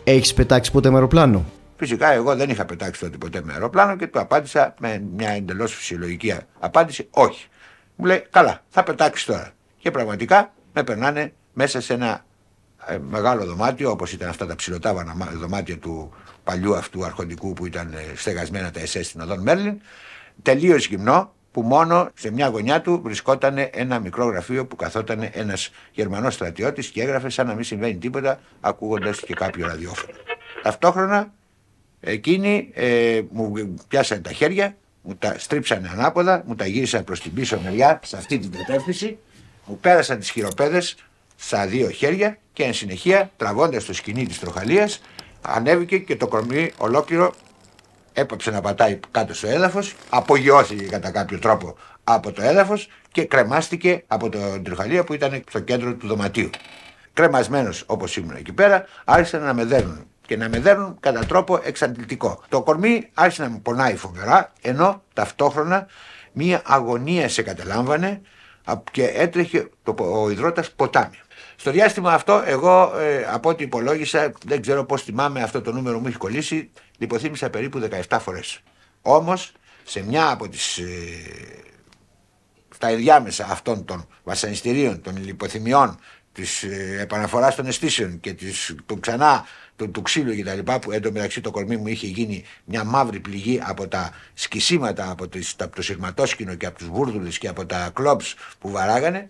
A: «Έχεις πετάξει ποτέ με αεροπλάνο?»
E: Φυσικά εγώ δεν είχα πετάξει τότε ποτέ με αεροπλάνο και του απάντησα με μια εντελώς φυσιολογική απάντηση: όχι. Μου λέει: καλά, θα πετάξεις τώρα. Και πραγματικά με περνάνε μέσα σε ένα μεγάλο δωμάτιο, όπως ήταν αυτά τα ψιλοτάβανα δωμάτια του παλιού αυτού αρχοντικού που ήταν στεγασμένα τα ΕΣΕ στην οδόν Μέρλιν, τελείως γυμνό, που μόνο σε μια γωνιά του βρισκόταν ένα μικρό γραφείο που καθόταν ένας Γερμανός στρατιώτης και έγραφε σαν να μην συμβαίνει τίποτα, ακούγοντας και κάποιο ραδιόφωνο. Ταυτόχρονα εκείνοι μου πιάσανε τα χέρια, μου τα στρίψανε ανάποδα, μου τα γύρισαν προς την πίσω μεριά, σε αυτή την κατεύθυνση, μου πέρασαν τις χειροπέδες στα 2 χέρια και εν συνεχεία, τραβώντας το σκοινί της τροχαλίας, ανέβηκε και το κορμί ολόκληρο έπαψε να πατάει κάτω στο έδαφος, απογειώθηκε κατά κάποιο τρόπο από το έδαφος και κρεμάστηκε από την τροχαλία που ήταν στο κέντρο του δωματίου. Κρεμασμένος όπως ήμουν εκεί πέρα, άρχισαν να με δέρνουν και να με δέρνουν κατά τρόπο εξαντλητικό. Το κορμί άρχισε να με πονάει φοβερά, ενώ ταυτόχρονα μία αγωνία σε καταλάμβανε και έτρεχε ο υδρότας ποτάμι.
H: Στο διάστημα αυτό, εγώ από ό,τι υπολόγισα, δεν ξέρω πώς θυμάμαι, αυτό το νούμερο μου έχει κολλήσει, λιποθύμησα περίπου 17 φορές. Όμως, σε μια από τις. Στα ενδιάμεσα αυτών των βασανιστήριων, των λιποθυμιών, της επαναφοράς των αισθήσεων και του ξανά του ξύλου κτλ. Που εντωμεταξύ το κορμί μου είχε γίνει μια μαύρη πληγή από τα σκισίματα, από το σειρματόσκηνο και από τους βούρδουλες και από τα κλόμπς που βαράγανε.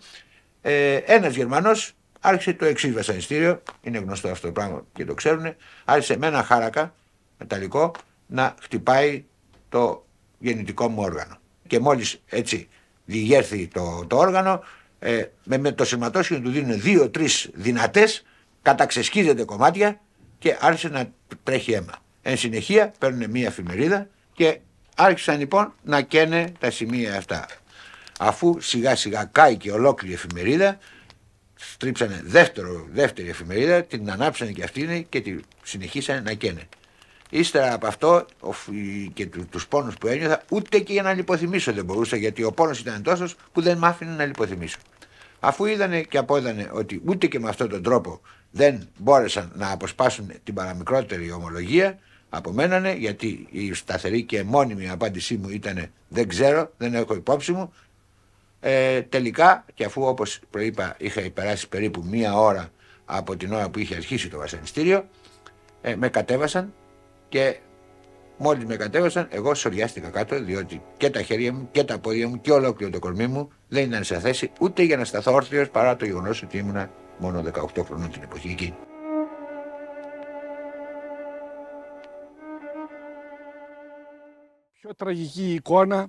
H: Ένας Γερμανός άρχισε το εξής βασανιστήριο, είναι γνωστό αυτό το πράγμα και το ξέρουν, άρχισε με ένα χάρακα μεταλλικό να χτυπάει το γεννητικό μου όργανο. Και μόλις έτσι διηγέρθη το όργανο, με το σειρματόσκηνο του δίνουν 2-3 δυνατές, καταξεσκίζεται κομμάτια και άρχισε να τρέχει αίμα. Εν συνεχεία παίρνουν μία εφημερίδα και άρχισαν λοιπόν να καίνε τα σημεία αυτά. Αφού σιγά σιγά κάηκε ολόκληρη εφημερίδα, στρίψανε δεύτερη εφημερίδα, την ανάψανε και αυτήν και τη συνεχίσανε να καίνε. Ύστερα από αυτό και τους πόνους που ένιωθα, ούτε και για να λιποθυμίσω δεν μπορούσα, γιατί ο πόνος ήταν τόσος που δεν μ' άφηνε να λιποθυμίσω. Αφού είδανε και απόδανε ότι ούτε και με αυτόν τον τρόπο δεν μπόρεσαν να αποσπάσουν την παραμικρότερη ομολογία, απομένανε, γιατί η σταθερή και μόνιμη απάντησή μου ήταν δεν ξέρω, δεν έχω υπόψη μου. Τελικά, και αφού όπως προείπα είχα περάσει περίπου 1 ώρα από την ώρα που είχε αρχίσει το βασανιστήριο, με κατέβασαν και μόλις με κατέβασαν εγώ σωριάστηκα κάτω, διότι και τα χέρια μου και τα πόδια μου και ολόκληρο το κορμί μου δεν ήταν σε θέση ούτε για να σταθώ όρθιος, παρά το γεγονός ότι ήμουνα μόνο 18 χρονών την εποχή εκείνη.
I: Πιο τραγική εικόνα,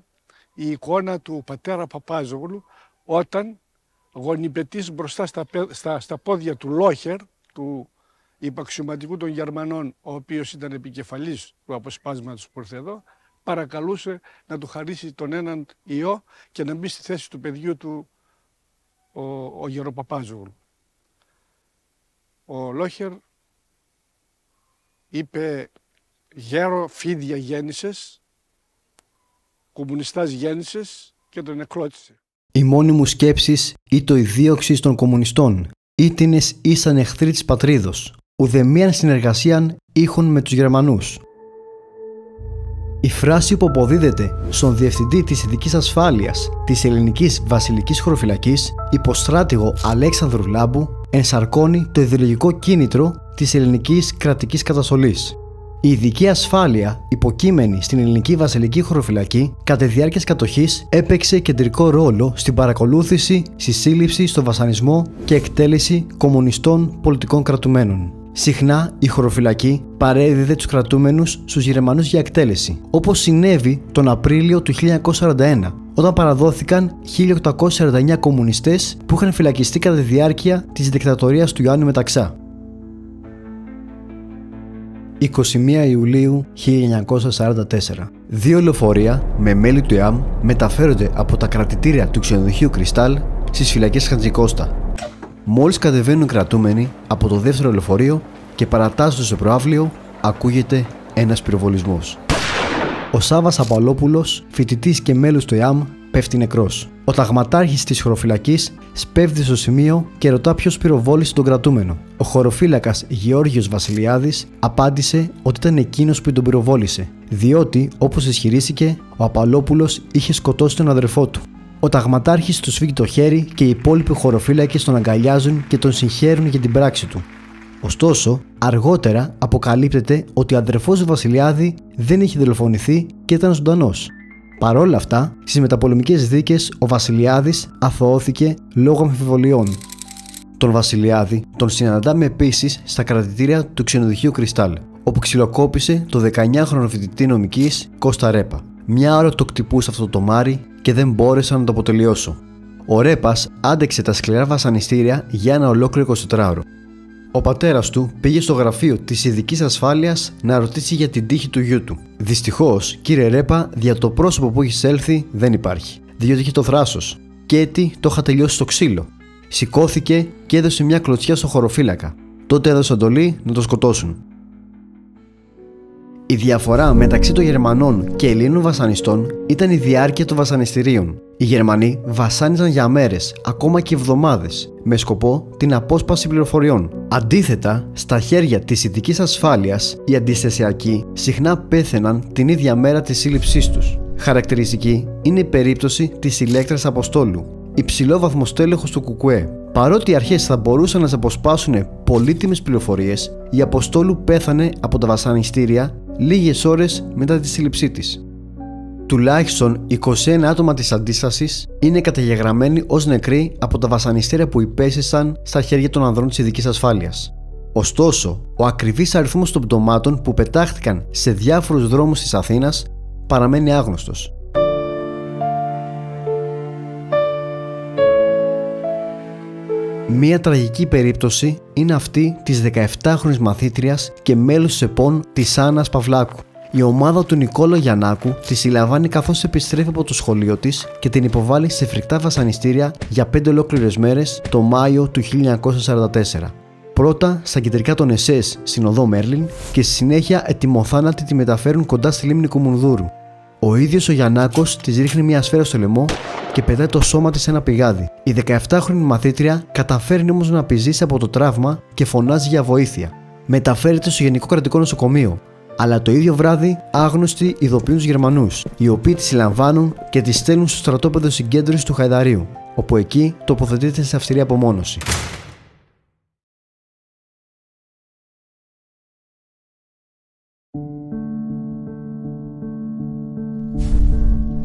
I: η εικόνα του πατέρα Παπάζογλου, όταν γονιπετής μπροστά στα πόδια του Λόχερ, του υπαξιωματικού των Γερμανών, ο οποίος ήταν επικεφαλής του αποσπάσματος που ήρθε εδώ, παρακαλούσε να του χαρίσει τον έναν ιό και να μπει στη θέση του παιδιού του ο Γεροπαπάζογλου. Ο Λόχερ είπε «Γέρο, φίδια γέννησες, κομμουνιστάς γέννησες» και τον εκλώτησε.
A: Η μόνη μου σκέψης ήτο η δίωξη των κομμουνιστών, ήτινες ήσαν εχθροί της πατρίδος, ουδεμίαν συνεργασίαν είχον με τους Γερμανούς. Η φράση που αποδίδεται στον διευθυντή της ειδικής ασφάλειας της ελληνικής βασιλικής χωροφυλακής, υποστράτηγο Αλέξανδρου Λάμπου, ενσαρκώνει το ιδεολογικό κίνητρο της ελληνικής κρατικής καταστολής. Η ειδική ασφάλεια, υποκείμενη στην ελληνική βασιλική χωροφυλακή, κατά τη διάρκεια της κατοχής έπαιξε κεντρικό ρόλο στην παρακολούθηση, στη σύλληψη, στον βασανισμό και εκτέλεση κομμουνιστών πολιτικών κρατουμένων. Συχνά η χωροφυλακή παρέδιδε τους κρατούμενους στους Γερμανούς για εκτέλεση, όπως συνέβη τον Απρίλιο του 1941, όταν παραδόθηκαν 1849 κομμουνιστές που είχαν φυλακιστεί κατά τη διάρκεια της δικτατορίας του Ιωάννου Μεταξά. 21 Ιουλίου 1944. 2 λεωφορεία με μέλη του ΕΑΜ μεταφέρονται από τα κρατητήρια του ξενοδοχείου Κρυστάλ στις φυλακές Χατζικώστα. Μόλις κατεβαίνουν κρατούμενοι από το δεύτερο λεωφορείο και παρατάσσονται στο προαύλιο, ακούγεται ένας πυροβολισμός. Ο Σάββας Απαλόπουλος, φοιτητής και μέλος του ΕΑΜ, πέφτει νεκρός. Ο ταγματάρχης της χωροφυλακής σπέβδει στο σημείο και ρωτά ποιος πυροβόλησε τον κρατούμενο. Ο χωροφύλακας Γεώργιος Βασιλιάδης απάντησε ότι ήταν εκείνος που τον πυροβόλησε, διότι, όπως ισχυρίστηκε, ο Απαλόπουλος είχε σκοτώσει τον αδερφό του. Ο ταγματάρχης του σφίγγει το χέρι και οι υπόλοιποι χωροφύλακες τον αγκαλιάζουν και τον συγχαίρουν για την πράξη του. Ωστόσο, αργότερα αποκαλύπτεται ότι ο αδερφός του Βασιλιάδη δεν είχε δολοφονηθεί και ήταν ζωντανός. Παρόλα αυτά, στις μεταπολεμικές δίκες ο Βασιλιάδης αθωώθηκε λόγω αμφιβολιών. Τον Βασιλιάδη τον συναντάμε επίσης στα κρατητήρια του ξενοδοχείου Κρυστάλ, όπου ξυλοκόπησε το 19χρονο φοιτητή νομικής Κώστα Ρέπα. Μια ώρα το κτυπούσε αυτό το μάρι και δεν μπόρεσα να το αποτελειώσω. Ο Ρέπας άντεξε τα σκληρά βασανιστήρια για ένα ολόκληρο 24ωρο. Ο πατέρας του πήγε στο γραφείο της ειδικής ασφάλειας να ρωτήσει για την τύχη του γιού του. Δυστυχώς, κύριε Ρέπα, δια το πρόσωπο που έχεις έλθει δεν υπάρχει, διότι είχε το θράσος και έτσι το είχα τελειώσει στο ξύλο. Σηκώθηκε και έδωσε μια κλωτσιά στο χωροφύλακα. Τότε έδωσε εντολή να το σκοτώσουν. Η διαφορά μεταξύ των Γερμανών και Ελλήνων βασανιστών ήταν η διάρκεια των βασανιστήριων. Οι Γερμανοί βασάνιζαν για μέρες, ακόμα και εβδομάδες, με σκοπό την απόσπαση πληροφοριών. Αντίθετα, στα χέρια της ειδικής ασφάλειας, οι αντιστασιακοί συχνά πέθαιναν την ίδια μέρα της σύλληψής τους. Χαρακτηριστική είναι η περίπτωση της Ηλέκτρας Αποστόλου, υψηλόβαθμος τέλεχος του ΚΚΕ. Παρότι οι αρχές θα μπορούσαν να αποσπάσουν πολύτιμες πληροφορίες, η Αποστόλου πέθανε από τα βασανιστήρια λίγες ώρες μετά τη σύλληψή της. Τουλάχιστον 21 άτομα της αντίστασης είναι καταγεγραμμένοι ως νεκροί από τα βασανιστήρια που υπέστησαν στα χέρια των ανδρών της ειδικής ασφάλειας. Ωστόσο, ο ακριβής αριθμός των πτωμάτων που πετάχτηκαν σε διάφορους δρόμους της Αθήνας παραμένει άγνωστος. Μία τραγική περίπτωση είναι αυτή της 17χρονης μαθήτριας και μέλους της ΕΠΟΝ της Άννας Παυλάκου. Η ομάδα του Νικόλο Γιαννάκου τη συλλαμβάνει καθώς επιστρέφει από το σχολείο της και την υποβάλλει σε φρικτά βασανιστήρια για 5 ολόκληρες μέρες το Μάιο του 1944. Πρώτα στα κεντρικά των ΕΣΕΣ στην οδό Μέρλιν και στη συνέχεια ετοιμοθάνατοι τη μεταφέρουν κοντά στη λίμνη Κουμουνδούρου. Ο ίδιος ο Γιαννάκος της ρίχνει μια σφαίρα στο λαιμό και πετάει το σώμα της σε ένα πηγάδι. Η 17χρονη μαθήτρια καταφέρνει όμως να επιζήσει από το τραύμα και φωνάζει για βοήθεια. Μεταφέρεται στο Γενικό Κρατικό Νοσοκομείο, αλλά το ίδιο βράδυ άγνωστοι ειδοποιούν τους Γερμανούς, οι οποίοι τη συλλαμβάνουν και τη στέλνουν στο στρατόπεδο συγκέντρωσης του Χαϊδαρίου, όπου εκεί τοποθετείται σε αυστηρή απομόνωση.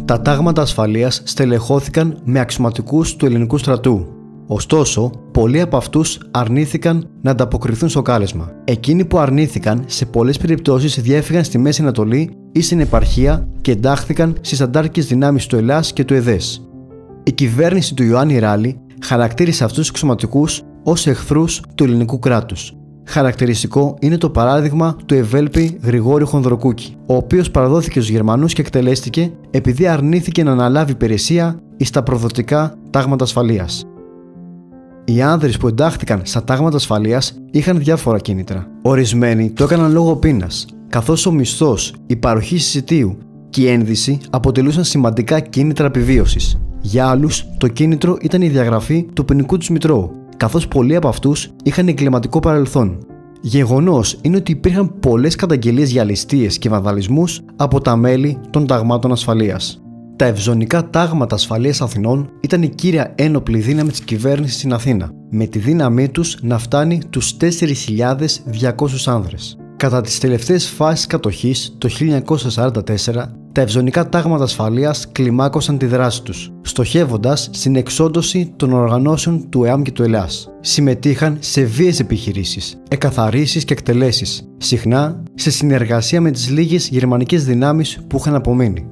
A: Τα τάγματα ασφαλείας στελεχώθηκαν με αξιωματικούς του ελληνικού στρατού. Ωστόσο, πολλοί από αυτούς αρνήθηκαν να ανταποκριθούν στο κάλεσμα. Εκείνοι που αρνήθηκαν, σε πολλές περιπτώσεις διέφυγαν στη Μέση Ανατολή ή στην επαρχία και εντάχθηκαν στις αντάρκειες δυνάμεις του Ελλάς και του ΕΔΕΣ. Η κυβέρνηση του Ιωάννη Ράλη χαρακτήρισε αυτούς τους αξιωματικούς ως εχθρούς του ελληνικού κράτους. Χαρακτηριστικό είναι το παράδειγμα του ευέλπη Γρηγόρη Χονδροκούκη, ο οποίος παραδόθηκε στους Γερμανούς και εκτελέστηκε επειδή αρνήθηκε να αναλάβει υπηρεσία στα προδοτικά τάγματα ασφαλείας. Οι άνδρες που εντάχθηκαν στα τάγματα ασφαλείας είχαν διάφορα κίνητρα. Ορισμένοι το έκαναν λόγω πείνας, καθώς ο μισθός, η παροχή εισιτίου και η ένδυση αποτελούσαν σημαντικά κίνητρα επιβίωσης. Για άλλους, το κίνητρο ήταν η διαγραφή του ποινικού τους μητρώου, καθώς πολλοί από αυτούς είχαν εγκληματικό παρελθόν. Γεγονός είναι ότι υπήρχαν πολλές καταγγελίες για ληστείες και βανδαλισμούς από τα μέλη των ταγμάτων ασφαλείας. Τα ευζωνικά τάγματα ασφαλείας Αθηνών ήταν η κύρια ένοπλη δύναμη της κυβέρνησης στην Αθήνα, με τη δύναμή τους να φτάνει τους 4.200 άνδρες. Κατά τις τελευταίες φάσεις κατοχής το 1944, τα ευζωνικά τάγματα ασφαλείας κλιμάκωσαν τη δράση τους, στοχεύοντας στην εξόντωση των οργανώσεων του ΕΑΜ και του Ελλάς. Συμμετείχαν σε βίαιες επιχειρήσεις, εκαθαρίσεις και εκτελέσεις, συχνά σε συνεργασία με τις λίγες γερμανικές δυνάμεις που είχαν απομείνει.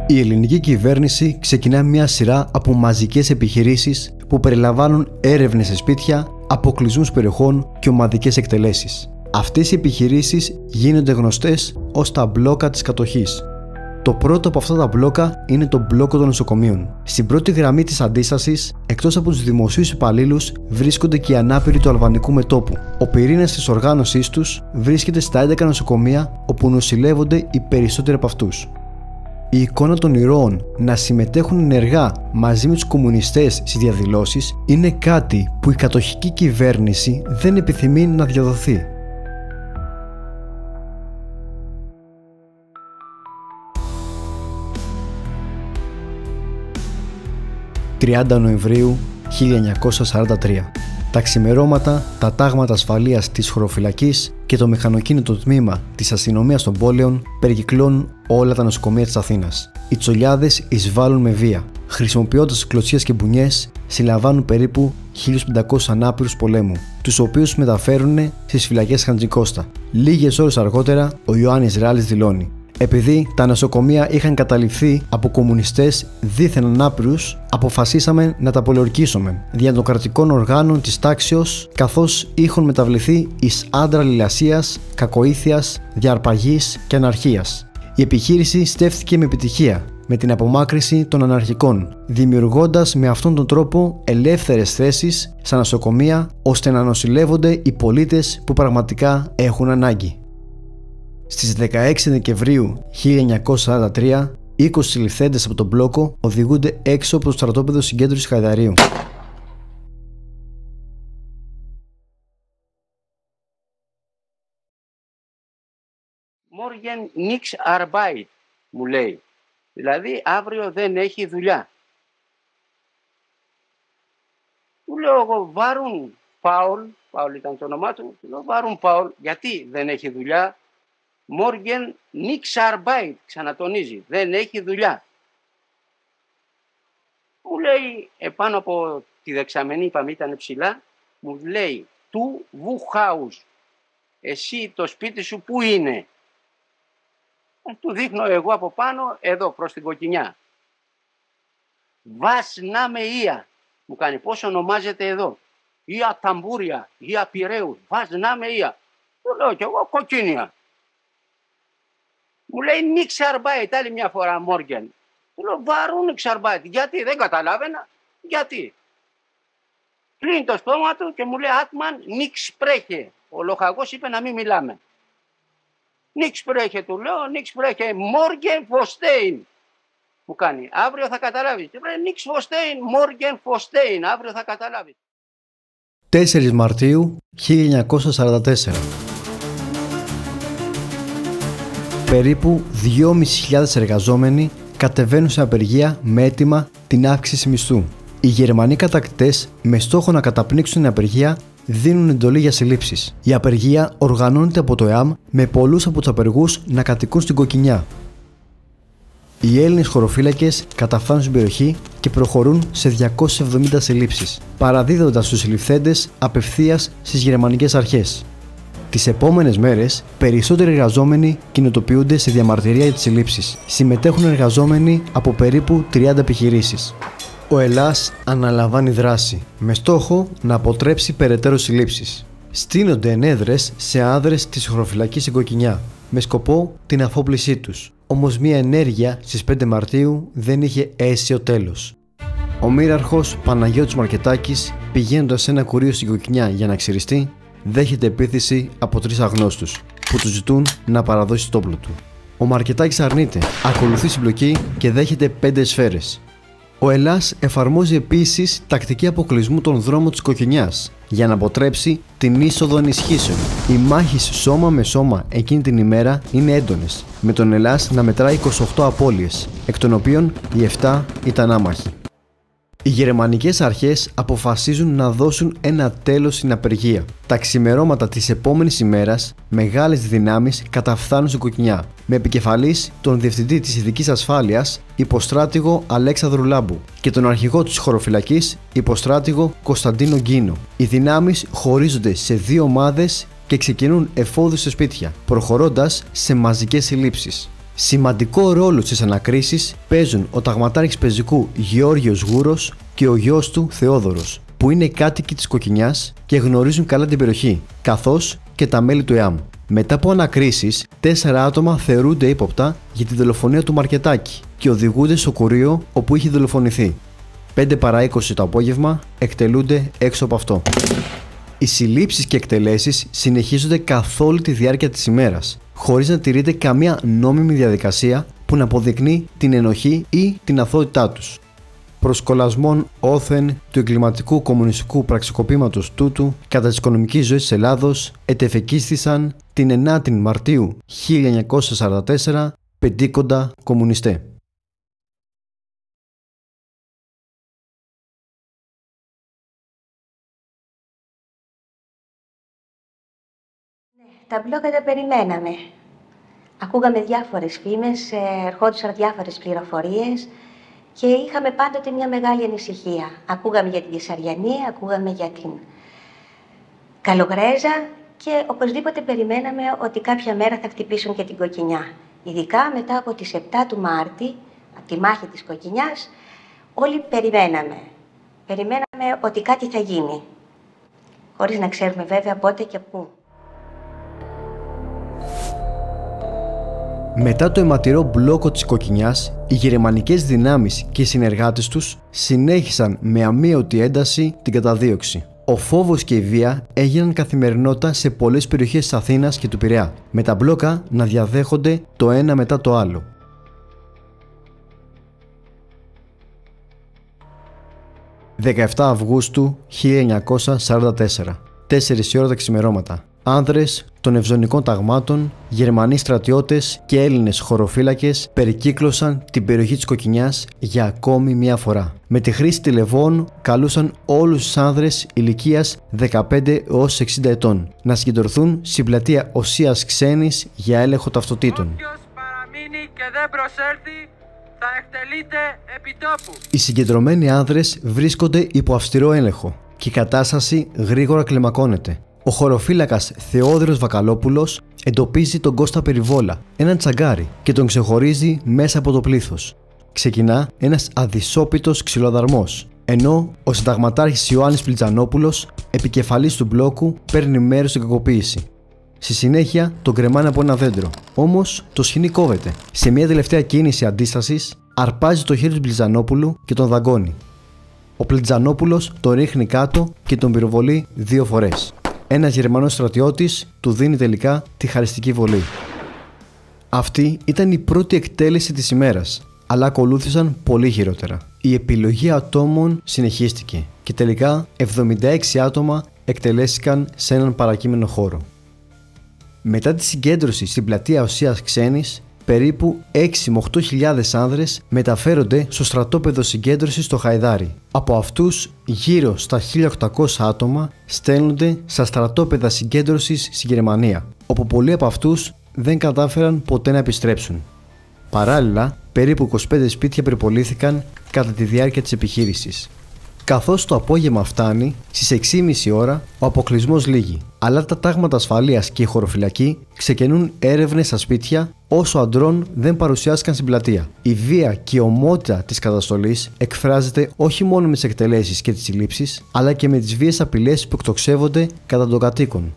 A: Η ελληνική κυβέρνηση ξεκινά μια σειρά από μαζικές επιχειρήσεις που περιλαμβάνουν έρευνες σε σπίτια, αποκλεισμούς περιοχών και ομαδικές εκτελέσεις. Αυτές οι επιχειρήσεις γίνονται γνωστές ως τα μπλόκα της κατοχής. Το πρώτο από αυτά τα μπλόκα είναι το μπλόκο των νοσοκομείων. Στην πρώτη γραμμή της αντίστασης, εκτός από τους δημοσίους υπαλλήλους, βρίσκονται και οι ανάπηροι του αλβανικού μετώπου. Ο πυρήνας της οργάνωσής τους βρίσκεται στα 11 νοσοκομεία, όπου νοσηλεύονται οι περισσότεροι από αυτούς. Η εικόνα των ηρώων να συμμετέχουν ενεργά μαζί με τους κομμουνιστές στις διαδηλώσεις είναι κάτι που η κατοχική κυβέρνηση δεν επιθυμεί να διαδοθεί. «30 Νοεμβρίου 1943. Τα ξημερώματα, τα τάγματα ασφαλείας της χωροφυλακής και το μηχανοκίνητο τμήμα της αστυνομίας των πόλεων περικυκλώνουν όλα τα νοσοκομεία της Αθήνας. Οι τσολιάδες εισβάλλουν με βία. Χρησιμοποιώντας κλωτσίες και μπουνιές, συλλαμβάνουν περίπου 1.500 ανάπηρους πολέμου, τους οποίους μεταφέρουν στις φυλακές Χαντζικώστα. Λίγες ώρες αργότερα, ο Ιωάννης Ράλης δηλώνει: «Επειδή τα νοσοκομεία είχαν καταληφθεί από κομμουνιστές δίθεν ανάπηρους, αποφασίσαμε να τα πολιορκήσουμε δια των κρατικών οργάνων της τάξεως, καθώς είχαν μεταβληθεί εις άντρα ληλασίας, κακοήθειας, διαρπαγής και αναρχίας. Η επιχείρηση στέφθηκε με επιτυχία, με την απομάκρυνση των αναρχικών, δημιουργώντας με αυτόν τον τρόπο ελεύθερες θέσεις στα νοσοκομεία ώστε να νοσηλεύονται οι πολίτες που πραγματικά έχουν ανάγκη. Στις 16 Δεκεμβρίου 1943, 20 συλληφθέντες από τον μπλόκο οδηγούνται έξω από το στρατόπεδο συγκέντρωσης Χαϊδαρίου.
J: Morgen nix Arbeit, μου λέει. Δηλαδή αύριο δεν έχει δουλειά. Του λέω εγώ Βάρουν Πάουλ ήταν το όνομά του, του λέω Βάρουν Πάουλ, γιατί δεν έχει δουλειά? Morgen nix Arbeit, ξανατονίζει, δεν έχει δουλειά. Μου λέει επάνω από τη δεξαμενή, είπαμε ήταν ψηλά, μου λέει του Βουχάους, εσύ το σπίτι σου πού είναι? Του δείχνω εγώ από πάνω, εδώ προς την κοκκινιά. Βας να με ία, μου κάνει, πώς ονομάζεται εδώ? Ία Ταμπούρια, Ία Πειραίους, βας να με ία. Του λέω κι εγώ κοκκίνια. Μου λέει νίξ αρμπάιτ, άλλη μια φορά Μόργεν. Του λέω βαρούν νίξ αρμπάιτ, γιατί δεν καταλάβαινα, γιατί. Κλείνει το στόμα του και μου λέει Άτμαν νίξ πρέχε. Ο λοχαγός είπε να μην μιλάμε. Νίξ πρέχε του λέω, νίξ πρέχε, Μόργεν Φωστέιν. Μου κάνει, αύριο θα καταλάβεις. Νίξ Φωστέιν, Μόργεν Φωστέιν, αύριο θα καταλάβεις.
A: 4 Μαρτίου 1944. Περίπου 2.500 εργαζόμενοι κατεβαίνουν σε απεργία με αίτημα την αύξηση μισθού. Οι Γερμανοί κατακτητές, με στόχο να καταπνίξουν την απεργία, δίνουν εντολή για συλλήψεις. Η απεργία οργανώνεται από το ΕΑΜ με πολλούς από τους απεργούς να κατοικούν στην Κοκκινιά. Οι Έλληνες χωροφύλακες καταφθάνουν στην περιοχή και προχωρούν σε 270 συλλήψεις, παραδίδοντας τους συλληφθέντες απευθείας στις γερμανικές αρχές. Τις επόμενες μέρες, περισσότεροι εργαζόμενοι κινητοποιούνται σε διαμαρτυρία για τις συλλήψεις. Συμμετέχουν εργαζόμενοι από περίπου 30 επιχειρήσεις. Ο Ελλάς αναλαμβάνει δράση, με στόχο να αποτρέψει περαιτέρω συλλήψεις. Στείνονται ενέδρες σε άνδρες της χωροφυλακής στην Κοκκινιά, με σκοπό την αφόπλησή τους. Όμως μια ενέργεια στις 5 Μαρτίου δεν είχε αίσιο τέλος. Ο μοίραρχος Παναγιώτης Μαρκετάκης, πηγαίνοντας σε ένα κουρείο στην Κοκκινιά για να ξυριστεί, δέχεται επίθεση από 3 αγνώστους που του ζητούν να παραδώσει το όπλο του. Ο Μαρκετάκης αρνείται, ακολουθεί συμπλοκή και δέχεται 5 σφαίρες. Ο Ελλάς εφαρμόζει επίσης τακτική αποκλεισμού των δρόμων της Κοκκινιάς για να αποτρέψει την είσοδο ενισχύσεων. Οι μάχες σώμα με σώμα εκείνη την ημέρα είναι έντονες, με τον Ελλάς να μετράει 28 απώλειες, εκ των οποίων οι 7 ήταν άμαχοι. Οι γερμανικές αρχές αποφασίζουν να δώσουν ένα τέλος στην απεργία. Τα ξημερώματα της επόμενης ημέρας, μεγάλες δυνάμεις καταφθάνουν στην Κοκκινιά, με επικεφαλής τον διευθυντή της ειδικής ασφάλειας, υποστράτηγο Αλέξανδρου Λάμπου, και τον αρχηγό της χωροφυλακής, υποστράτηγο Κωνσταντίνο Γκίνο. Οι δυνάμεις χωρίζονται σε 2 ομάδες και ξεκινούν εφόδους σε σπίτια, προχωρώντας σε μαζικές συλλήψεις. Σημαντικό ρόλο στις ανακρίσεις παίζουν ο ταγματάρχης πεζικού Γεώργιος Γούρος και ο γιος του Θεόδωρος, που είναι κάτοικοι της Κοκκινιάς και γνωρίζουν καλά την περιοχή, καθώς και τα μέλη του ΕΑΜ. Μετά από ανακρίσεις, 4 άτομα θεωρούνται ύποπτα για τη δολοφονία του Μαρκετάκη και οδηγούνται στο κουρείο όπου είχε δολοφονηθεί. 5 παρά 20 το απόγευμα εκτελούνται έξω από αυτό. Οι συλλήψεις και εκτελέσεις συνεχίζονται καθ' όλη τη διάρκεια της ημέρας, χωρίς να τηρείται καμία νόμιμη διαδικασία που να αποδεικνύει την ενοχή ή την αθωότητά τους. Προσκολασμών όθεν του εγκληματικού κομμουνιστικού πραξικοπήματος τούτου κατά της οικονομικής ζωής της Ελλάδος ετεφεκίστησαν την 9η Μαρτίου 1944 πεντήκοντα κομμουνιστέ.
K: Τα μπλόκα τα περιμέναμε. Ακούγαμε διάφορες φήμες, ερχόντουσαν διάφορες πληροφορίες και είχαμε πάντοτε μια μεγάλη ανησυχία. Ακούγαμε για την Κεσαριανή, ακούγαμε για την Καλογρέζα και οπωσδήποτε περιμέναμε ότι κάποια μέρα θα χτυπήσουν και την Κοκκινιά. Ειδικά μετά από τις 7 του Μάρτη, από τη μάχη της Κοκκινιάς, όλοι περιμέναμε. Περιμέναμε ότι κάτι θα γίνει, χωρίς να ξέρουμε βέβαια πότε και πού.
A: Μετά το αιματηρό μπλόκο της Κοκκινιάς, οι γερμανικές δυνάμεις και οι συνεργάτες τους συνέχισαν με αμύωτη ένταση την καταδίωξη. Ο φόβος και η βία έγιναν καθημερινότητα σε πολλές περιοχές της Αθήνας και του Πειραιά, με τα μπλόκα να διαδέχονται το ένα μετά το άλλο. 17 Αυγούστου 1944, 4 η ώρα τα ξημερώματα. Άνδρες των Ευζωνικών ταγμάτων, Γερμανοί στρατιώτες και Έλληνες χωροφύλακες περικύκλωσαν την περιοχή της Κοκκινιάς για ακόμη μια φορά. Με τη χρήση τηλεφώνου καλούσαν όλους τους άνδρες ηλικίας 15 έως 60 ετών να συγκεντρωθούν στην πλατεία Οσίας Ξένης για έλεγχο ταυτοτήτων.
L: Όποιος παραμείνει και δεν προσέλθει θα εκτελείται επί τόπου.
A: Οι συγκεντρωμένοι άνδρες βρίσκονται υπό αυστηρό έλεγχο και η κατάσταση γρήγορα κλιμακώνεται. Ο χωροφύλακας Θεόδωρος Βακαλόπουλος εντοπίζει τον Κώστα Περιβόλα, έναν τσαγκάρι, και τον ξεχωρίζει μέσα από το πλήθος. Ξεκινά ένας αδυσόπιτος ξυλοδαρμός, ενώ ο συνταγματάρχης Ιωάννης Πλιτζανόπουλος, επικεφαλής του μπλόκου, παίρνει μέρος στην κακοποίηση. Στη συνέχεια τον κρεμάνε από ένα δέντρο, όμως το σχοινί κόβεται. Σε μια τελευταία κίνηση αντίστασης, αρπάζει το χέρι του Πλιτζανόπουλου και τον δαγκώνει. Ο Πλιτζανόπουλος τον ρίχνει κάτω και τον πυροβολεί 2 φορές. Ένας Γερμανός στρατιώτης του δίνει τελικά τη χαριστική βολή. Αυτή ήταν η πρώτη εκτέλεση της ημέρας, αλλά ακολούθησαν πολύ χειρότερα. Η επιλογή ατόμων συνεχίστηκε και τελικά 76 άτομα εκτελέστηκαν σε έναν παρακείμενο χώρο. Μετά τη συγκέντρωση στην πλατεία Οσίας Ξένης, περίπου 6 με 8.000 άνδρες μεταφέρονται στο στρατόπεδο συγκέντρωσης στο Χαϊδάρι. Από αυτούς, γύρω στα 1.800 άτομα στέλνονται στα στρατόπεδα συγκέντρωσης στη Γερμανία, όπου πολλοί από αυτούς δεν κατάφεραν ποτέ να επιστρέψουν. Παράλληλα, περίπου 25 σπίτια πυρπολήθηκαν κατά τη διάρκεια της επιχείρησης. Καθώς το απόγευμα φτάνει, στις 6.30 ώρα ο αποκλεισμός λύγει, αλλά τα τάγματα ασφαλείας και οι χωροφυλακοί ξεκινούν έρευνες στα σπίτια όσο αντρών δεν παρουσιάστηκαν στην πλατεία. Η βία και η ομότητα της καταστολής εκφράζεται όχι μόνο με τις εκτελέσεις και τις συλλήψεις, αλλά και με τις βίες απειλές που εκτοξεύονται κατά των κατοίκων.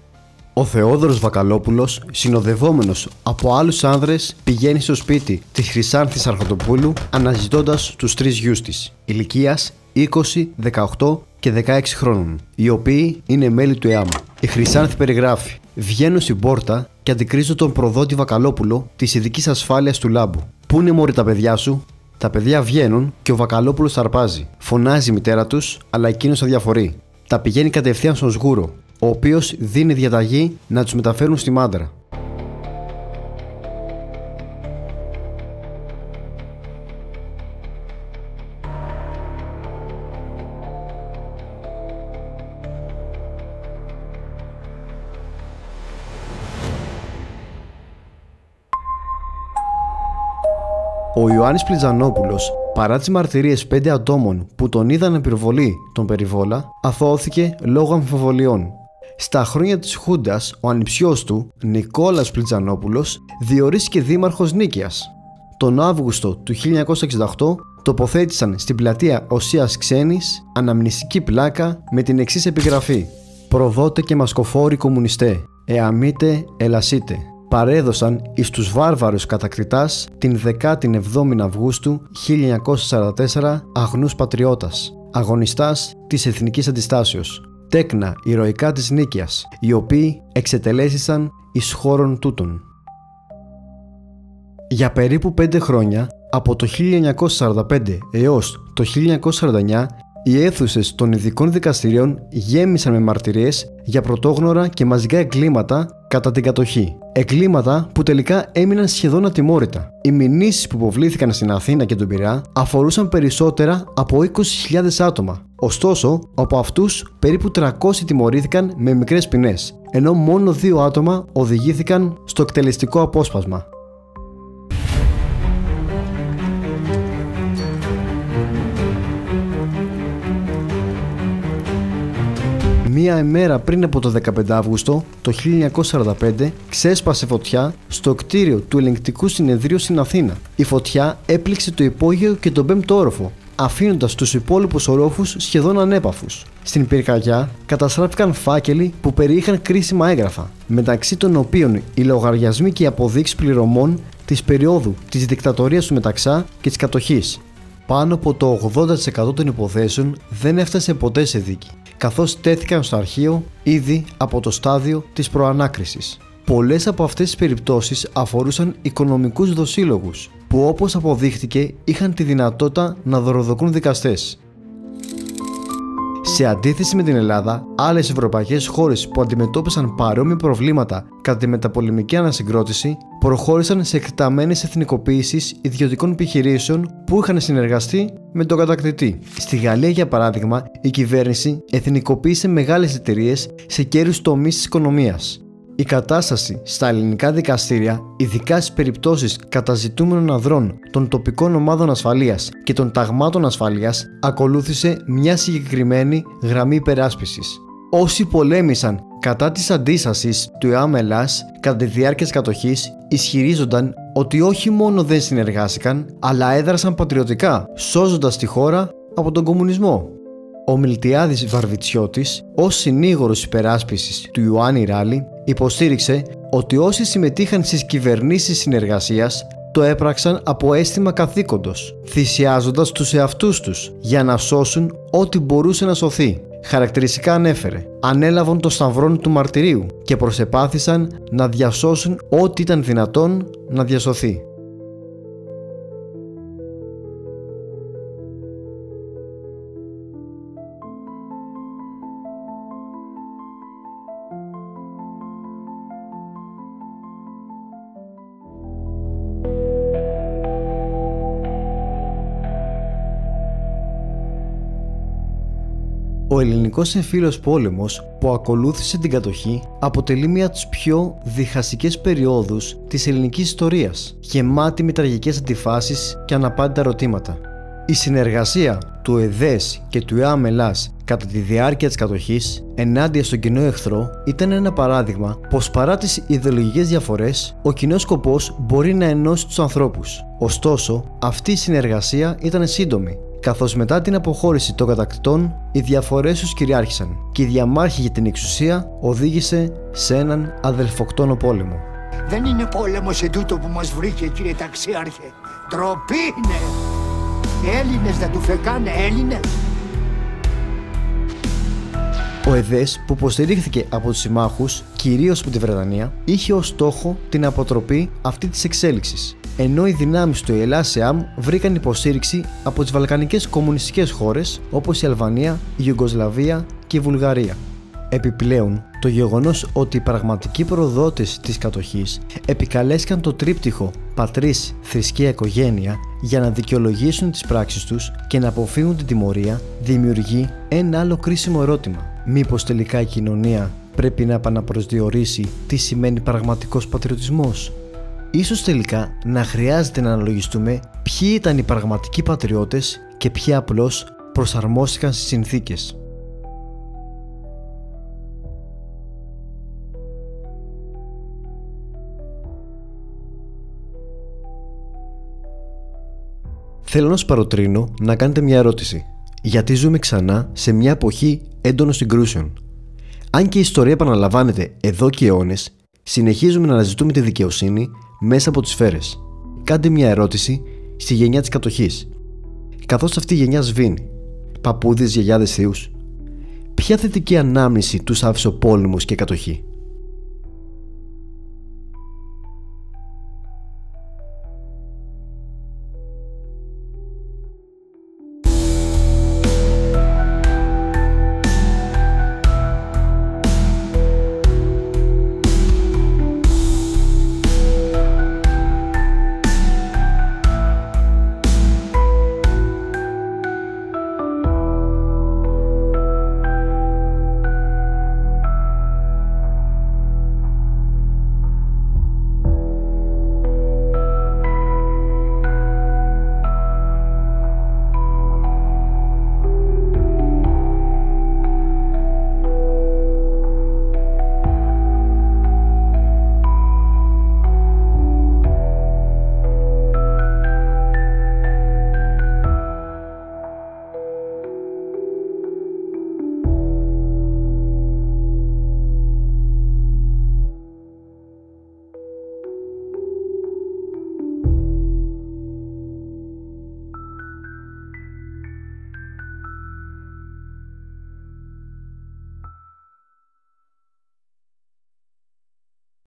A: Ο Θεόδωρος Βακαλόπουλος, συνοδευόμενος από άλλους άνδρες, πηγαίνει στο σπίτι της Χρυσάνθης Αρχοντοπούλου αναζητώντας τους 3 γιους της, ηλικίας 20, 18 και 16 χρόνων, οι οποίοι είναι μέλη του ΕΑΜ. Η Χρυσάνθη περιγράφει: «Βγαίνω στην πόρτα και αντικρίζω τον προδότη Βακαλόπουλο της ειδικής ασφάλειας του Λάμπου. Πού είναι μωρή τα παιδιά σου?» Τα παιδιά βγαίνουν και ο Βακαλόπουλος αρπάζει. Φωνάζει η μητέρα τους, αλλά εκείνος αδιαφορεί. Τα πηγαίνει κατευθείαν στον Σγούρο, ο οποίος δίνει διαταγή να τους μεταφέρουν στη Μάντρα. Ο Ιωάννης Πλιτζανόπουλος, παρά τις μαρτυρίες 5 ατόμων που τον είδαν πυροβολή τον Περιβόλα, αθώθηκε λόγω αμφιβολιών. Στα χρόνια της Χούντας, ο ανιψιός του, Νικόλας Πλιτζανόπουλος, διορίστηκε δήμαρχος Νίκαιας. Τον Αύγουστο του 1968 τοποθέτησαν στην πλατεία Οσίας Ξένης αναμνηστική πλάκα με την εξής επιγραφή: «Προδότε και μασκοφόροι κομμουνιστέ, εαμείτε ελασίτε». Παρέδωσαν εις τους βάρβαρους κατακτητάς την 17η Αυγούστου 1944 αγνούς πατριώτας, αγωνιστάς της Εθνικής Αντιστάσεως, τέκνα ηρωικά της Νίκαιας, οι οποίοι εξετελέστησαν εις χώρων τούτων. Για περίπου 5 χρόνια, από το 1945 έως το 1949, οι αίθουσες των ειδικών δικαστηρίων γέμισαν με μαρτυρίες για πρωτόγνωρα και μαζικά εγκλήματα κατά την κατοχή. Εγκλήματα που τελικά έμειναν σχεδόν ατιμόρυτα. Οι μηνύσεις που υποβλήθηκαν στην Αθήνα και τον Πειραιά αφορούσαν περισσότερα από 20.000 άτομα. Ωστόσο, από αυτούς περίπου 300 τιμωρήθηκαν με μικρές ποινές, ενώ μόνο 2 άτομα οδηγήθηκαν στο εκτελεστικό απόσπασμα. Μία ημέρα πριν από το 15 Αύγουστο, το 1945, ξέσπασε φωτιά στο κτίριο του ελεγκτικού συνεδρίου στην Αθήνα. Η φωτιά έπληξε το υπόγειο και τον 5ο όροφο, αφήνοντας τους υπόλοιπους ορόφους σχεδόν ανέπαφους. Στην πυρκαγιά καταστράφηκαν φάκελοι που περιείχαν κρίσιμα έγγραφα, μεταξύ των οποίων οι λογαριασμοί και οι αποδείξεις πληρωμών της περίοδου της δικτατορίας του Μεταξά και της κατοχής. Πάνω από το 80% των υποθέσεων δεν έφτασε ποτέ σε δίκη, καθώς τέθηκαν στο αρχείο ήδη από το στάδιο της προανάκρισης. Πολλές από αυτές τις περιπτώσεις αφορούσαν οικονομικούς δοσύλλογους, που όπως αποδείχτηκε είχαν τη δυνατότητα να δωροδοκούν δικαστές. Σε αντίθεση με την Ελλάδα, άλλες ευρωπαϊκές χώρες που αντιμετώπισαν παρόμοια προβλήματα κατά τη μεταπολεμική ανασυγκρότηση προχώρησαν σε εκτεταμένες εθνικοποίησεις ιδιωτικών επιχειρήσεων που είχαν συνεργαστεί με τον κατακτητή. Στη Γαλλία, για παράδειγμα, η κυβέρνηση εθνικοποίησε μεγάλες εταιρείες σε κέρδους τομείς της οικονομίας. Η κατάσταση στα ελληνικά δικαστήρια, ειδικά στις περιπτώσεις καταζητούμενων ανδρών των τοπικών ομάδων ασφαλείας και των ταγμάτων ασφαλείας, ακολούθησε μια συγκεκριμένη γραμμή υπεράσπισης. Όσοι πολέμησαν κατά της αντίστασης του ΕΑΜ Ελλάς κατά τη διάρκεια της κατοχής, ισχυρίζονταν ότι όχι μόνο δεν συνεργάστηκαν, αλλά έδρασαν πατριωτικά, σώζοντας τη χώρα από τον κομμουνισμό. Ο Μιλτιάδης Βαρβιτσιώτης, ως συνήγορος υπεράσπισης του Ιωάννη Ράλη, υποστήριξε ότι όσοι συμμετείχαν στις κυβερνήσεις συνεργασίας το έπραξαν από αίσθημα καθήκοντος, θυσιάζοντας τους εαυτούς τους για να σώσουν ό,τι μπορούσε να σωθεί. Χαρακτηριστικά ανέφερε: ανέλαβαν το σταυρόν του μαρτυρίου και προσεπάθησαν να διασώσουν ό,τι ήταν δυνατόν να διασωθεί. Ο ελληνικός εμφύλιος πόλεμος που ακολούθησε την κατοχή αποτελεί μία από τις πιο διχαστικές περιόδους της ελληνικής ιστορίας, γεμάτη με τραγικές αντιφάσεις και αναπάντητα ερωτήματα. Η συνεργασία του ΕΔΕΣ και του ΕΑΜ Ελλάς κατά τη διάρκεια της κατοχής ενάντια στον κοινό εχθρό ήταν ένα παράδειγμα πως παρά τις ιδεολογικές διαφορές, ο κοινός σκοπός μπορεί να ενώσει τους ανθρώπους. Ωστόσο, αυτή η συνεργασία ήταν σύντομη, καθώς μετά την αποχώρηση των κατακτητών οι διαφορές τους κυριάρχησαν και η διαμάχη για την εξουσία οδήγησε σε έναν αδελφοκτόνο πόλεμο.
M: Δεν είναι πόλεμος ετούτο που μας βρήκε, κύριε Ταξίαρχε. Ντροπή είναι. Έλληνες δεν του φεκάνε Έλληνες.
A: Ο ΕΔΕΣ, που υποστηρίχθηκε από τους συμμάχους, κυρίως από τη Βρετανία, είχε ως στόχο την αποτροπή αυτή της εξέλιξης, ενώ οι δυνάμεις του ΕΛΑΣΕΑΜ βρήκαν υποστήριξη από τις βαλκανικές κομμουνιστικές χώρες όπως η Αλβανία, η Ιουγκοσλαβία και η Βουλγαρία. Επιπλέον, το γεγονός ότι οι πραγματικοί προδότες της κατοχής επικαλέστηκαν το τρίπτυχο πατρίς, θρησκεία, οικογένεια για να δικαιολογήσουν τις πράξεις τους και να αποφύγουν την τιμωρία, δημιουργεί ένα άλλο κρίσιμο ερώτημα. Μήπως τελικά η κοινωνία πρέπει να επαναπροσδιορίσει τι σημαίνει πραγματικός πατριωτισμός? Ίσως τελικά να χρειάζεται να αναλογιστούμε ποιοι ήταν οι πραγματικοί πατριώτες και ποιοι απλώς προσαρμόστηκαν στις συνθήκες. Θέλω να σας παροτρύνω να κάνετε μια ερώτηση. Γιατί ζούμε ξανά σε μια εποχή έντονων συγκρούσεων? Αν και η ιστορία επαναλαμβάνεται εδώ και αιώνες, συνεχίζουμε να αναζητούμε τη δικαιοσύνη μέσα από τις σφαίρες. Κάντε μια ερώτηση στη γενιά της κατοχής. Καθώς αυτή η γενιά σβήνει, παππούδες, γιαγιάδες, θείους, ποια θετική ανάμνηση τους άφησε ο πόλεμος και η κατοχή?